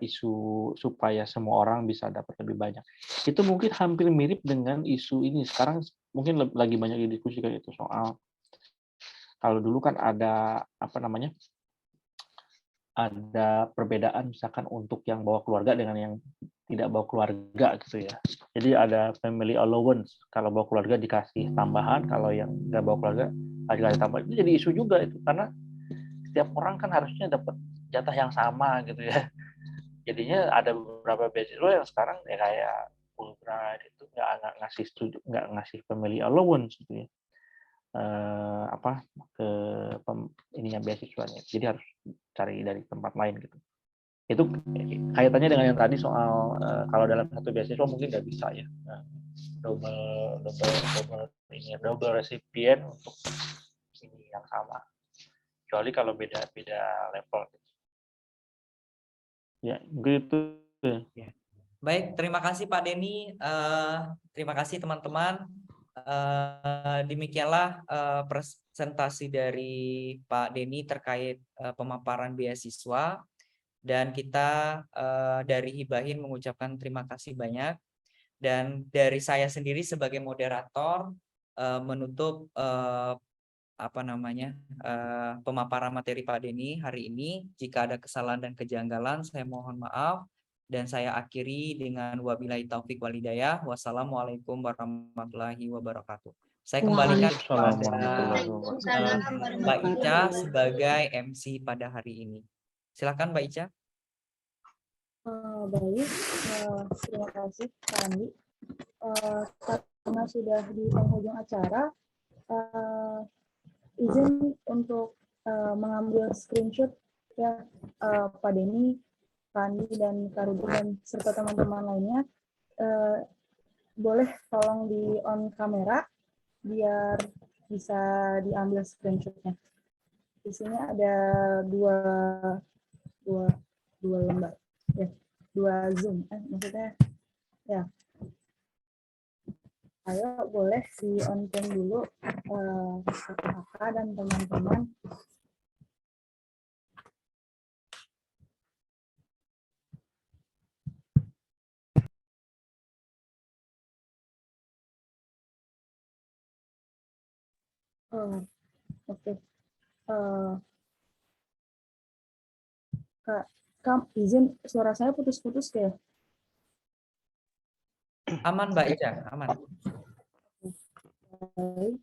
isu supaya semua orang bisa dapat lebih banyak. Itu mungkin hampir mirip dengan isu ini sekarang mungkin lagi banyak didiskusikan itu soal kalau dulu kan ada ada perbedaan misalkan untuk yang bawa keluarga dengan yang tidak bawa keluarga gitu ya. Jadi ada family allowance, kalau bawa keluarga dikasih tambahan, kalau yang nggak bawa keluarga dikasih tambahan. Itu jadi isu juga itu karena setiap orang kan harusnya dapat jatah yang sama gitu ya. Jadinya ada beberapa beasiswa yang sekarang ya kayak Fulbright itu nggak ngasih family allowance gitu ya. Ke ininya beasiswanya. Jadi harus cari dari tempat lain gitu. Itu kaitannya dengan yang tadi soal kalau dalam satu beasiswa mungkin nggak bisa ya. Double recipient untuk ini yang sama. Kecuali kalau beda level. Ya, gitu. Ya. Baik, terima kasih Pak Denny. Terima kasih teman-teman. Demikianlah presentasi dari Pak Denny terkait pemaparan beasiswa, dan kita dari Hibahin mengucapkan terima kasih banyak, dan dari saya sendiri sebagai moderator menutup pemaparan materi Pak Denny hari ini. Jika ada kesalahan dan kejanggalan, saya mohon maaf. Dan saya akhiri dengan wabillahi taufik walhidayah. Wassalamualaikum warahmatullahi wabarakatuh. Saya kembalikan kepada Waalaikumsalam Mbak warahmatullahi Ica sebagai MC pada hari ini. Silakan Mbak Ica. Baik, terima kasih Kak Andi. Karena sudah di penghujung acara, izin untuk mengambil screenshot ya, Pak Denny, Kak Andi, dan Kak Rudi, dan serta teman-teman lainnya. Boleh tolong di on kamera biar bisa diambil screenshotnya. Di sini ada dua lembar, ya, 2 Zoom, maksudnya ya. Ayo boleh di on cam dulu, kakak dan teman-teman. Oke. Kak, izin, suara saya putus-putus kayak. Aman Mbak Ica, aman. Baik.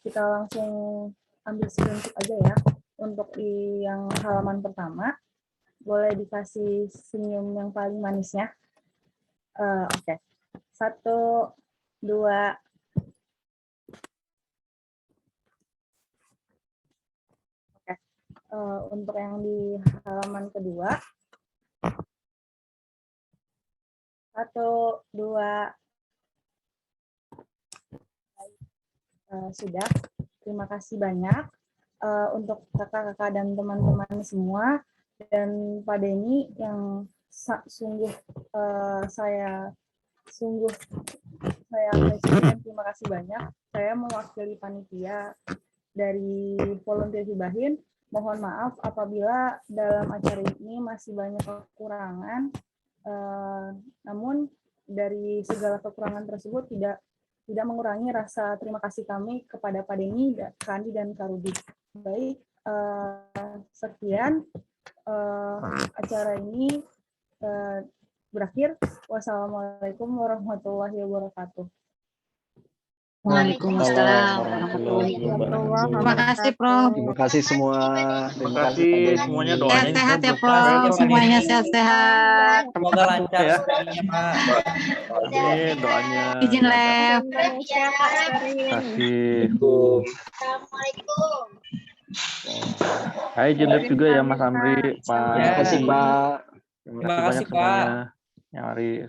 Kita langsung ambil screenshot aja ya. Untuk di yang halaman pertama, boleh dikasih senyum yang paling manisnya. Oke. 1, 2. Oke. Untuk yang di halaman kedua. 1, 2. Sudah. Terima kasih banyak untuk kakak-kakak dan teman-teman semua, dan Pak Denny yang sungguh saya apresiasi. Terima kasih banyak. Saya mewakili panitia dari Volunteer Hibahin. Mohon maaf apabila dalam acara ini masih banyak kekurangan. Namun dari segala kekurangan tersebut tidak mengurangi rasa terima kasih kami kepada Pak Denny, Kak Andi, dan Kak Rudi. Baik, sekian acara ini berakhir. Wassalamualaikum warahmatullahi wabarakatuh. Waalaikumsalam warahmatullahi wabarakatuh. Terima kasih, Prof. Terima kasih semua. Terima kasih semuanya, doanya. Sehat-sehat ya, Prof. Semuanya sehat-sehat. Semoga lancar Ya. studinya, Pak. Amin, doanya. Izin live. Indonesia Pak Serin. Terima kasih. Assalamualaikum. Hai, izin live juga ya Mas Amri, Pak. Terima kasih Pak. Terima kasih, Pak. Yang hari